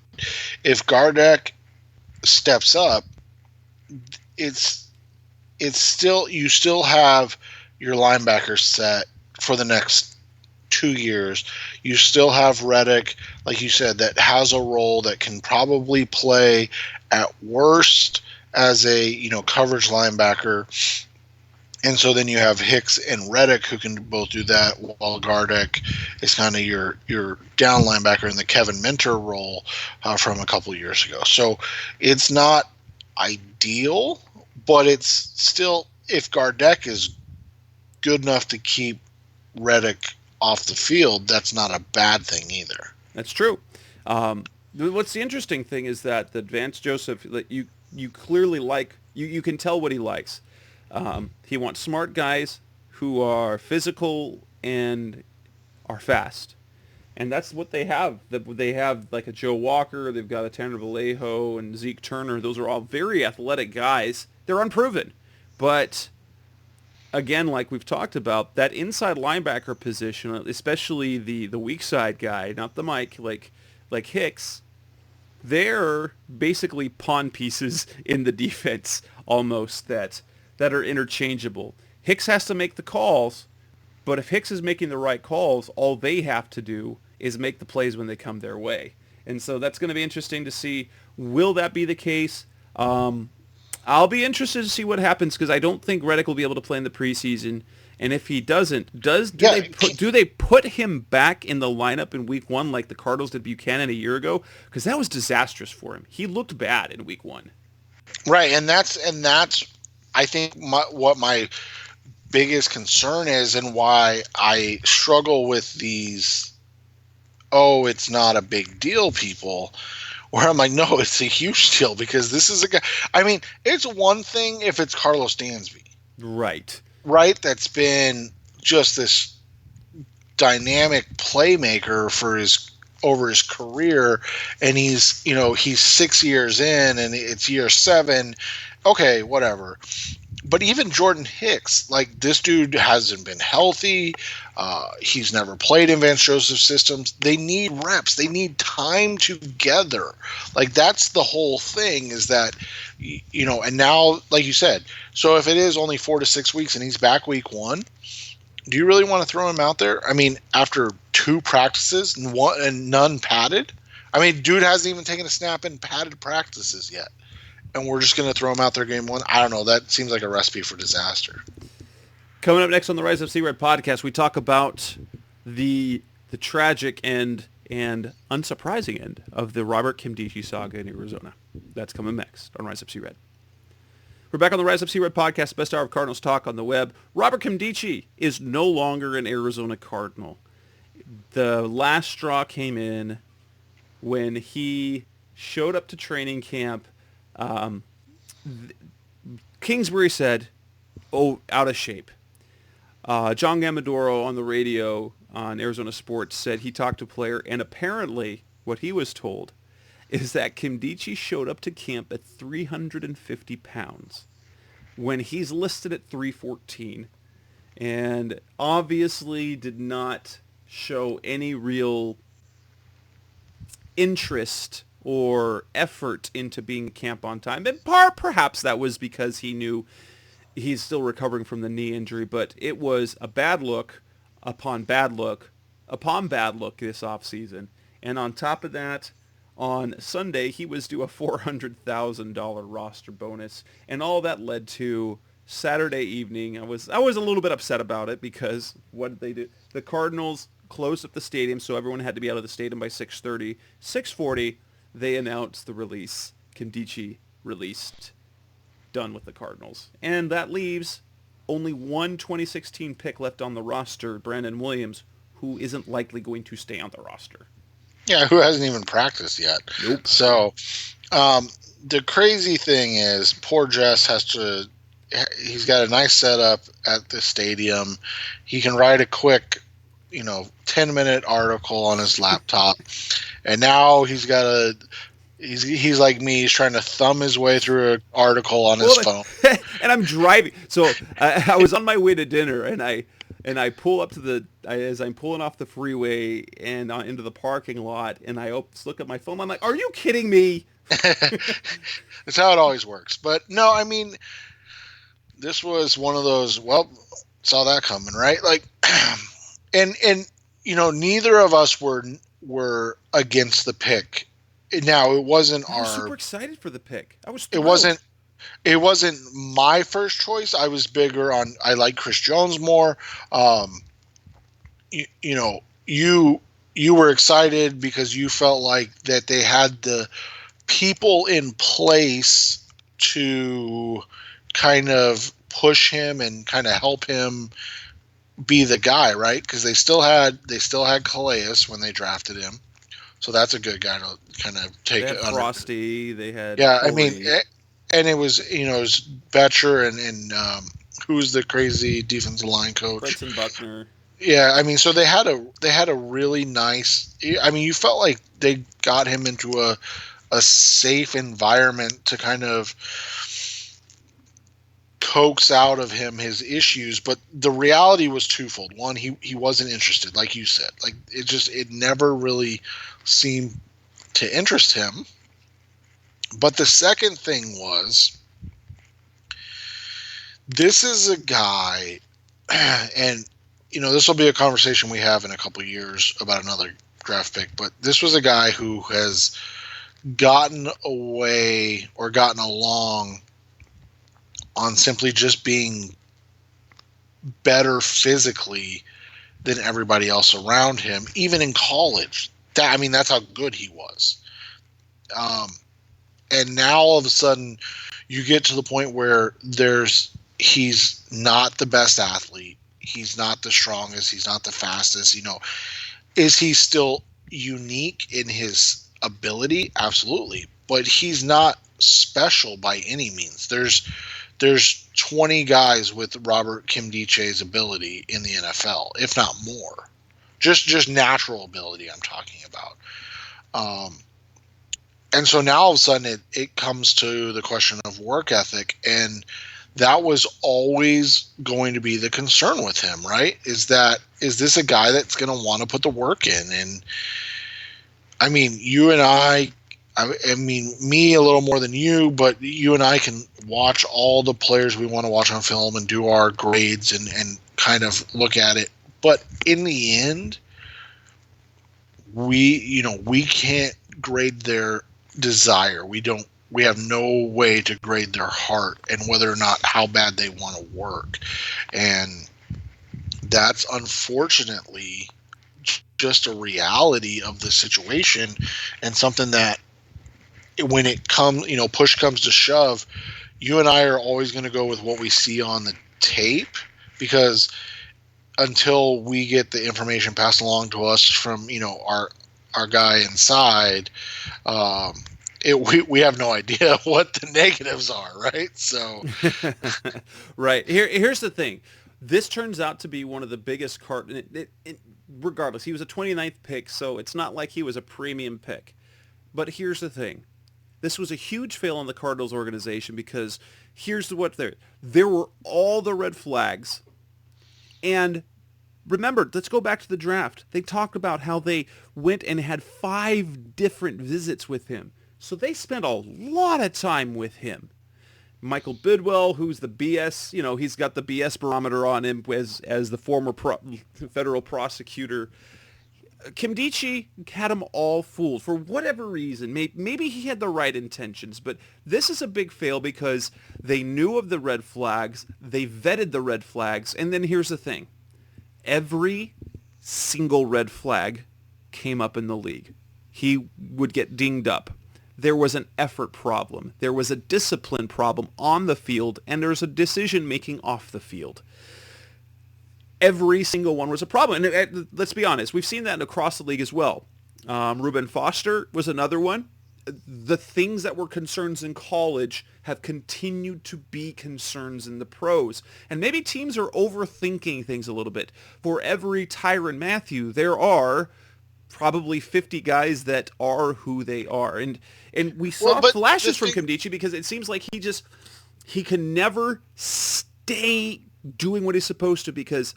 if Gardeck steps up, it's still, you still have your linebackers set for the next 2 years. You still have Reddick, like you said, that has a role that can probably play at worst as a coverage linebacker, and so then you have Hicks and Reddick who can both do that, while Gardeck is kind of your down linebacker in the Kevin Minter role from a couple of years ago. So it's not ideal, but it's still, if Gardeck is good enough to keep Reddick off the field, that's not a bad thing either. That's true. What's the interesting thing is that the Vance Joseph, you clearly like, you can tell what he likes. He wants smart guys who are physical and are fast. And that's what they have. They have like a Joe Walker, they've got a Tanner Vallejo and Zeke Turner. Those are all very athletic guys. They're unproven. But again, like we've talked about, that inside linebacker position, especially the weak side guy, not the Mike, like Hicks, they're basically pawn pieces in the defense almost that are interchangeable. Hicks has to make the calls, but if Hicks is making the right calls, all they have to do is make the plays when they come their way. And so that's going to be interesting to see. Will that be the case? I'll be interested to see what happens because I don't think Reddick will be able to play in the preseason. And if he doesn't, do they put him back in the lineup in week 1 like the Cardinals did Buchanan a year ago? Because that was disastrous for him. He looked bad in week 1. Right, and that's I think what my biggest concern is, and why I struggle with these. Oh, it's not a big deal, people. Where I'm like, no, it's a huge deal because this is a guy. I mean, it's one thing if it's Carlos Dansby, right? That's been just this dynamic playmaker over his career, and he's 6 years in, and it's year 7. Okay, whatever. But even Jordan Hicks, like, this dude hasn't been healthy. He's never played in Vance Joseph's systems. They need reps. They need time together. Like, that's the whole thing is that, and now, like you said, so if it is only 4 to 6 weeks and he's back week 1, do you really want to throw him out there? I mean, after 2 practices and none padded? I mean, dude hasn't even taken a snap in padded practices yet. And we're just going to throw him out there game 1. I don't know. That seems like a recipe for disaster. Coming up next on the Rise Up C-Red podcast, we talk about the tragic and unsurprising end of the Robert Nkemdiche saga in Arizona. That's coming next on Rise Up C-Red. We're back on the Rise Up C-Red podcast, best hour of Cardinals talk on the web. Robert Nkemdiche is no longer an Arizona Cardinal. The last straw came in when he showed up to training camp. Kingsbury said, out of shape. John Gamadoro on the radio on Arizona Sports said he talked to a player, and apparently what he was told is that Nkemdiche showed up to camp at 350 pounds when he's listed at 314 and obviously did not show any real interest or effort into being camp on time. And perhaps that was because he knew he's still recovering from the knee injury, but it was a bad look upon bad look upon bad look this offseason. And on top of that, on Sunday, he was due a $400,000 roster bonus, and all that led to Saturday evening. I was a little bit upset about it because what did they do? The Cardinals closed up the stadium, so everyone had to be out of the stadium by 6:30. 6:40, they announced the release. Nkemdiche released, done with the Cardinals. And that leaves only one 2016 pick left on the roster, Brandon Williams, who isn't likely going to stay on the roster. Yeah, who hasn't even practiced yet. Nope. So the crazy thing is poor Jess he's got a nice setup at the stadium. He can write a quick, 10-minute article on his laptop. And now he's like me. He's trying to thumb his way through an article on his phone. And I'm driving. So I was on my way to dinner, and I pull up as I'm pulling off the freeway and into the parking lot, and I look at my phone. I'm like, are you kidding me? That's how it always works. But no, I mean, this was one of those, saw that coming, right? Like, and neither of us were against the pick. Now, it wasn't I was super excited for the pick. I was thrilled. It wasn't my first choice. I was bigger on. I like Chris Jones more. You were excited because you felt like that they had the people in place to kind of push him and kind of help him be the guy, right? Because they still had Calais when they drafted him, so that's a good guy to kind of take. They had Frosty. They had Corey. I mean. And it was, it was Betcher and who's the crazy defensive line coach? Brenton Buckner. Yeah, I mean, so they had a really nice. I mean, you felt like they got him into a safe environment to kind of coax out of him his issues. But the reality was twofold. One, he wasn't interested, like you said. Like it never really seemed to interest him. But the second thing was, this is a guy, and this will be a conversation we have in a couple of years about another draft pick, but this was a guy who has gotten away or gotten along on simply just being better physically than everybody else around him, even in college. That's how good he was. And now all of a sudden you get to the point where he's not the best athlete. He's not the strongest. He's not the fastest. Is he still unique in his ability? Absolutely. But he's not special by any means. There's 20 guys with Robert Nkemdiche's ability in the NFL, if not more. Just natural ability I'm talking about. And so now all of a sudden it comes to the question of work ethic, and that was always going to be the concern with him, right? Is this a guy that's going to want to put the work in? And I mean, you and I mean, me a little more than you, but you and I can watch all the players we want to watch on film and do our grades and kind of look at it. But in the end, we can't grade their desire. We have no way to grade their heart and whether or not how bad they want to work. And that's unfortunately just a reality of the situation, and something that when it comes, push comes to shove, you and I are always going to go with what we see on the tape, because until we get the information passed along to us from, our guy inside, we have no idea what the negatives are, right? So, right. Here's the thing. This turns out to be one of the biggest regardless, he was a 29th pick, so it's not like he was a premium pick. But here's the thing. This was a huge fail on the Cardinals organization, because here's what there were all the red flags. And remember, let's go back to the draft. They talked about how they went and had 5 different visits with him. So they spent a lot of time with him. Michael Bidwell, who's the BS, he's got the BS barometer on him as the former federal prosecutor. Nkemdiche had them all fooled for whatever reason. Maybe he had the right intentions, but this is a big fail because they knew of the red flags, they vetted the red flags, and then here's the thing. Every single red flag came up in the league. He would get dinged up. There was an effort problem. There was a discipline problem on the field, and there's a decision-making off the field. Every single one was a problem. And let's be honest, we've seen that across the league as well. Reuben Foster was another one. The things that were concerns in college have continued to be concerns in the pros. And maybe teams are overthinking things a little bit. For every Tyrann Mathieu, there are probably 50 guys that are who they are. And we saw flashes from Nkemdiche, because it seems like he can never stay doing what he's supposed to, because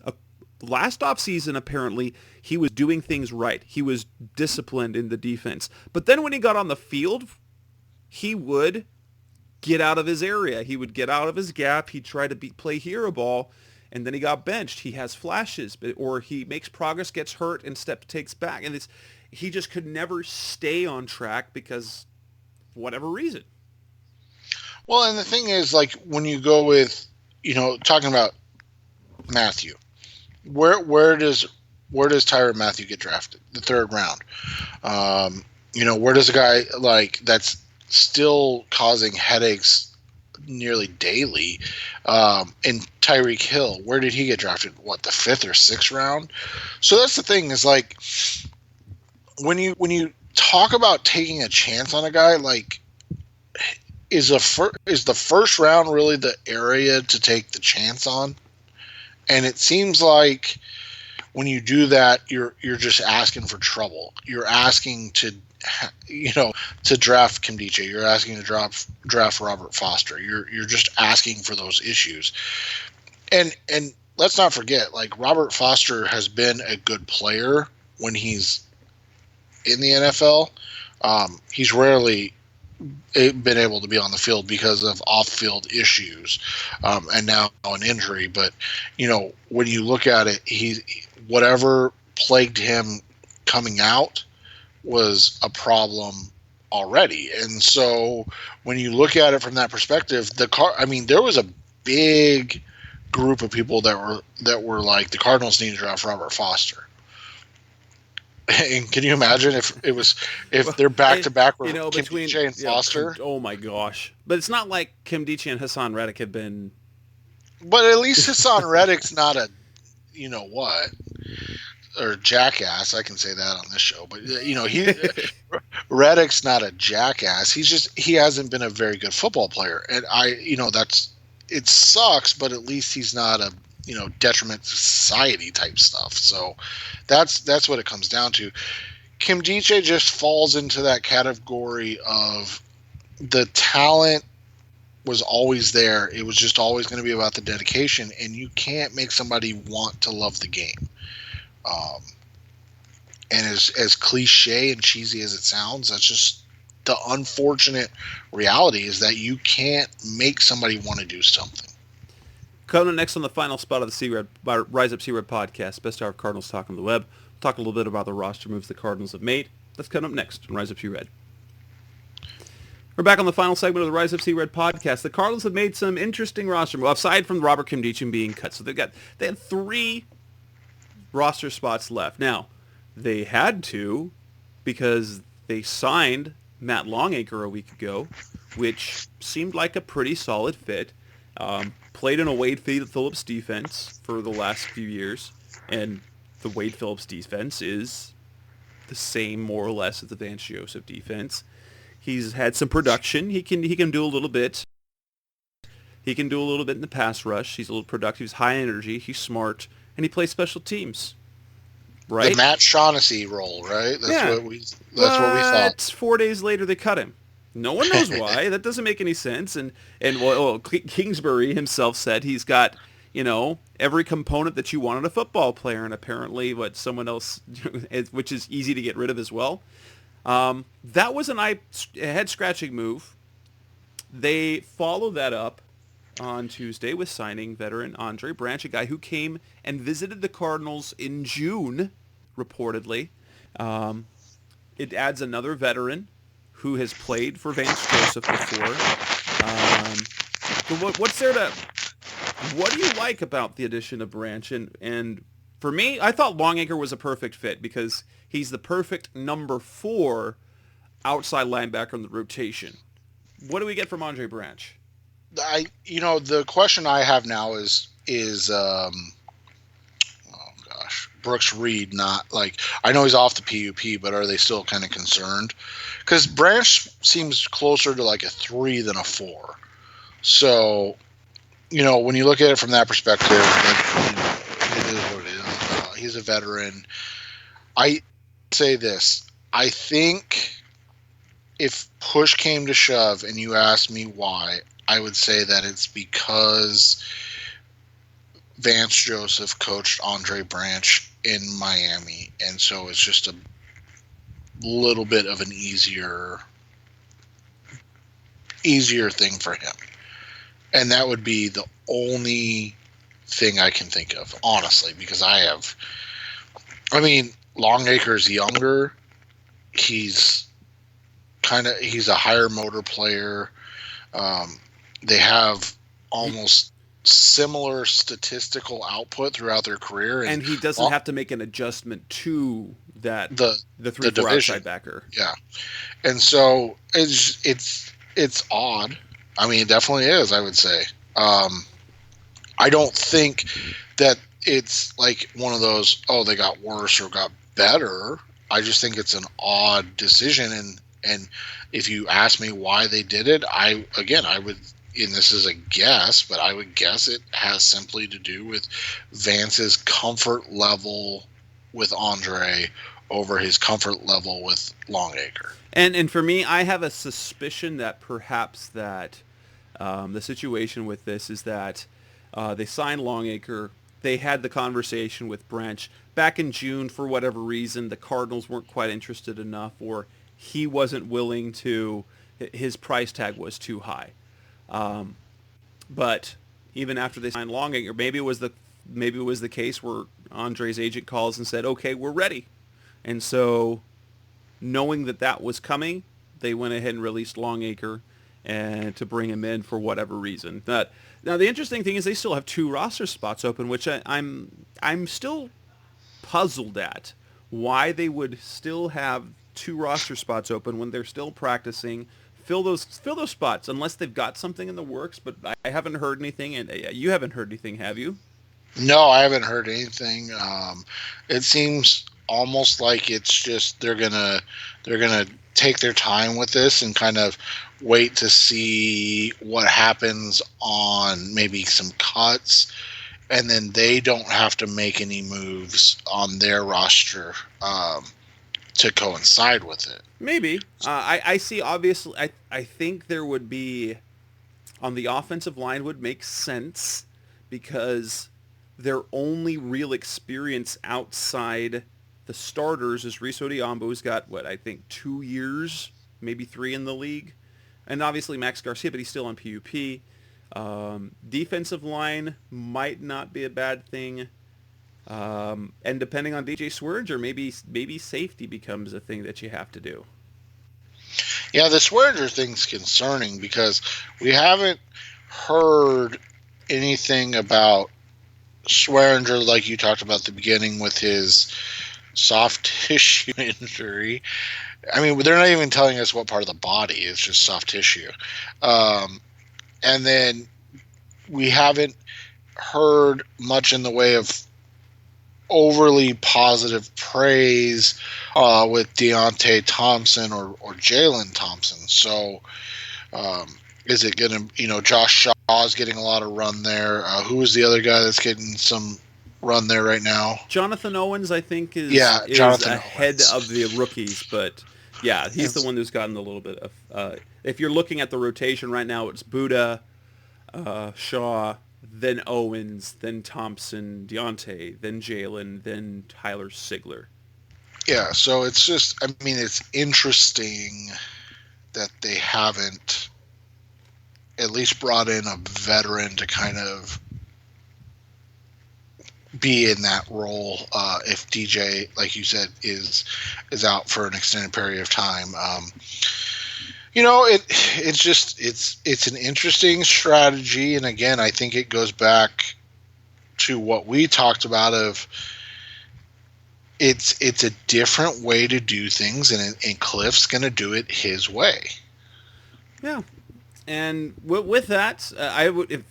last offseason, apparently, he was doing things right. He was disciplined in the defense. But then when he got on the field, he would get out of his area. He would get out of his gap. He'd try to play hero ball, and then he got benched. He has flashes, or he makes progress, gets hurt, and takes back. And he just could never stay on track because of whatever reason. Well, and the thing is, like, when you go with, talking about Mathieu, where does Tyrann Mathieu get drafted? The 3rd round. Where does a guy like that's still causing headaches nearly daily, and Tyreek Hill, where did he get drafted? What, the 5th or 6th round? So that's the thing, is like when you talk about taking a chance on a guy, like, is the first round really the area to take the chance on? And it seems like when you do that, you're just asking for trouble. You're asking to draft Nkemdiche. You're asking to draft Robert Foster. You're just asking for those issues. And let's not forget, like, Robert Foster has been a good player when he's in the NFL. He's rarely been able to be on the field because of off-field issues, and now an injury. But when you look at it, whatever plagued him coming out was a problem already. And so when you look at it from that perspective, there was a big group of people that were like, the Cardinals need to draft Robert Foster. And can you imagine if they're back to back with Nkemdiche and Foster? Oh my gosh! But it's not like Nkemdiche and Hassan Reddick have been. But at least Hassan Reddick's not a, or jackass. I can say that on this show. But Reddick's not a jackass. He hasn't been a very good football player, and it sucks. But at least he's not a detriment to society type stuff. So that's what it comes down to. Nkemdiche just falls into that category of the talent was always there. It was just always going to be about the dedication, and you can't make somebody want to love the game. And as cliche and cheesy as it sounds, that's just the unfortunate reality, is that you can't make somebody want to do something. Coming next on the final spot of the Rise Up C-Red podcast, best hour of Cardinals talk on the web. We'll talk a little bit about the roster moves the Cardinals have made. That's coming up next on Rise Up C-Red. We're back on the final segment of the Rise Up C-Red podcast. The Cardinals have made some interesting roster moves, aside from Robert Nkemdiche being cut. So they had 3 roster spots left. Now, they had to, because they signed Matt Longacre a week ago, which seemed like a pretty solid fit. Played in a Wade Phillips defense for the last few years, and the Wade Phillips defense is the same, more or less, as the Vance Joseph defense. He's had some production. He can do a little bit. He can do a little bit in the pass rush. He's a little productive. He's high energy. He's smart, and he plays special teams. Right? The Matt Shaughnessy role, right? That's what we thought. 4 days later, they cut him. No one knows why. That doesn't make any sense. And Kingsbury himself said he's got, every component that you want in a football player, and apparently what someone else, which is easy to get rid of as well. That was a head-scratching move. They followed that up on Tuesday with signing veteran Andre Branch, a guy who came and visited the Cardinals in June, reportedly. It adds another veteran who has played for Vance Joseph before. What do you like about the addition of Branch? And for me, I thought Longacre was a perfect fit because he's the perfect number 4 outside linebacker in the rotation. What do we get from Andre Branch? The question I have now is Brooks Reed, not like, I know he's off the PUP, but are they still kind of concerned? Because Branch seems closer to like a 3 than a 4. So, when you look at it from that perspective, it is what it is. He's a veteran. I say this. I think if push came to shove and you asked me why, I would say that it's because Vance Joseph coached Andre Branch in Miami, and so it's just a little bit of an easier thing for him. And that would be the only thing I can think of, honestly, because Longacre's younger. He's a higher motor player. They have almost similar statistical output throughout their career, and he doesn't have to make an adjustment to that the 3-4 outside backer. Yeah, and so it's odd. It definitely is. I would say. I don't think that it's like one of those, they got worse or got better. I just think it's an odd decision, and if you ask me why they did it, I would. And this is a guess, but I would guess it has simply to do with Vance's comfort level with Andre over his comfort level with Longacre. And for me, I have a suspicion that perhaps that the situation with this is that they signed Longacre. They had the conversation with Branch back in June. For whatever reason, the Cardinals weren't quite interested enough, or he wasn't willing to. His price tag was too high. But even after they signed Longacre, maybe it was the case where Andre's agent calls and said, "Okay, we're ready. And so knowing that was coming, they went ahead and released Longacre and to bring him in for whatever reason. Now the interesting thing is they still have 2 roster spots open, which I'm still puzzled at why they would still have 2 roster spots open when they're still practicing. Fill those spots unless they've got something in the works, but I haven't heard anything, and you haven't heard anything, have you? No, I haven't heard anything. It seems almost like it's just they're gonna take their time with this and kind of wait to see what happens on maybe some cuts, and then they don't have to make any moves on their roster to coincide with it. Maybe. I see, obviously, I think there would be, on the offensive line would make sense because their only real experience outside the starters is Reese Odiombo, who's got, 2 years, maybe 3 in the league. And obviously Max Garcia, but he's still on PUP. Defensive line might not be a bad thing. And depending on DJ Swearinger, maybe safety becomes a thing that you have to do. Yeah, the Swearinger thing's concerning because we haven't heard anything about Swearinger like you talked about at the beginning with his soft tissue injury. I mean, they're not even telling us what part of the body. It's just soft tissue. And then we haven't heard much in the way of overly positive praise with Deontay Thompson or Jalen Thompson. So is it going to, Josh Shaw's getting a lot of run there. Who is the other guy that's getting some run there right now? Jonathan Owens, I think, is ahead of the rookies, but yeah, he's the one who's gotten a little bit of, if you're looking at the rotation right now, it's Buddha, Shaw, then Owens, then Thompson, Deontay, then Jalen, then Tyler Sigler. Yeah, so it's just, it's interesting that they haven't at least brought in a veteran to kind of be in that role if DJ, like you said, is out for an extended period of time. It's an interesting strategy, and again, I think it goes back to what we talked about of it's a different way to do things, and Kliff's going to do it his way. Yeah, and with that, I would,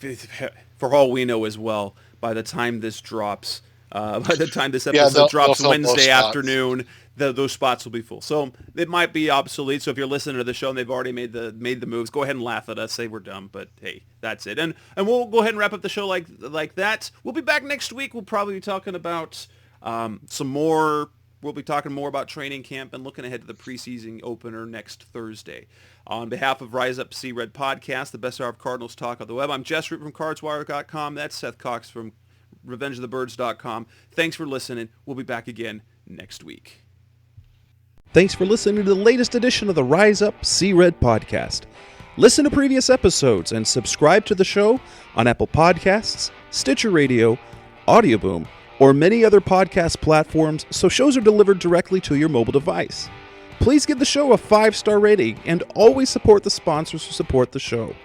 for all we know as well, by the time this drops, by the time this episode drops Wednesday afternoon, those spots will be full. So it might be obsolete. So if you're listening to the show and they've already made the moves, go ahead and laugh at us, say we're dumb. But hey, that's it. And we'll go ahead and wrap up the show like that. We'll be back next week. We'll probably be talking about some more. We'll be talking more about training camp and looking ahead to the preseason opener next Thursday. On behalf of Rise Up See Red Podcast, the best hour of Cardinals talk on the web, I'm Jess Root from CardsWire.com. That's Seth Cox from RevengeOfTheBirds.com. Thanks for listening. We'll be back again next week. Thanks for listening to the latest edition of the Rise Up See Red podcast. Listen to previous episodes and subscribe to the show on Apple Podcasts, Stitcher Radio, Audioboom, or many other podcast platforms so shows are delivered directly to your mobile device. Please give the show a 5-star rating and always support the sponsors who support the show.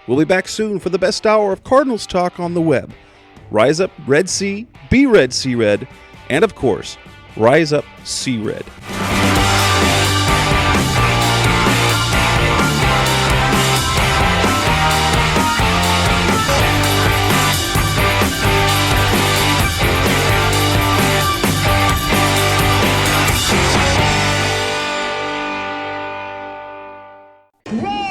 We'll be back soon for the best hour of Cardinals talk on the web. Rise Up Red Sea, Be Red See Red, and of course, Rise Up See Red. Roll!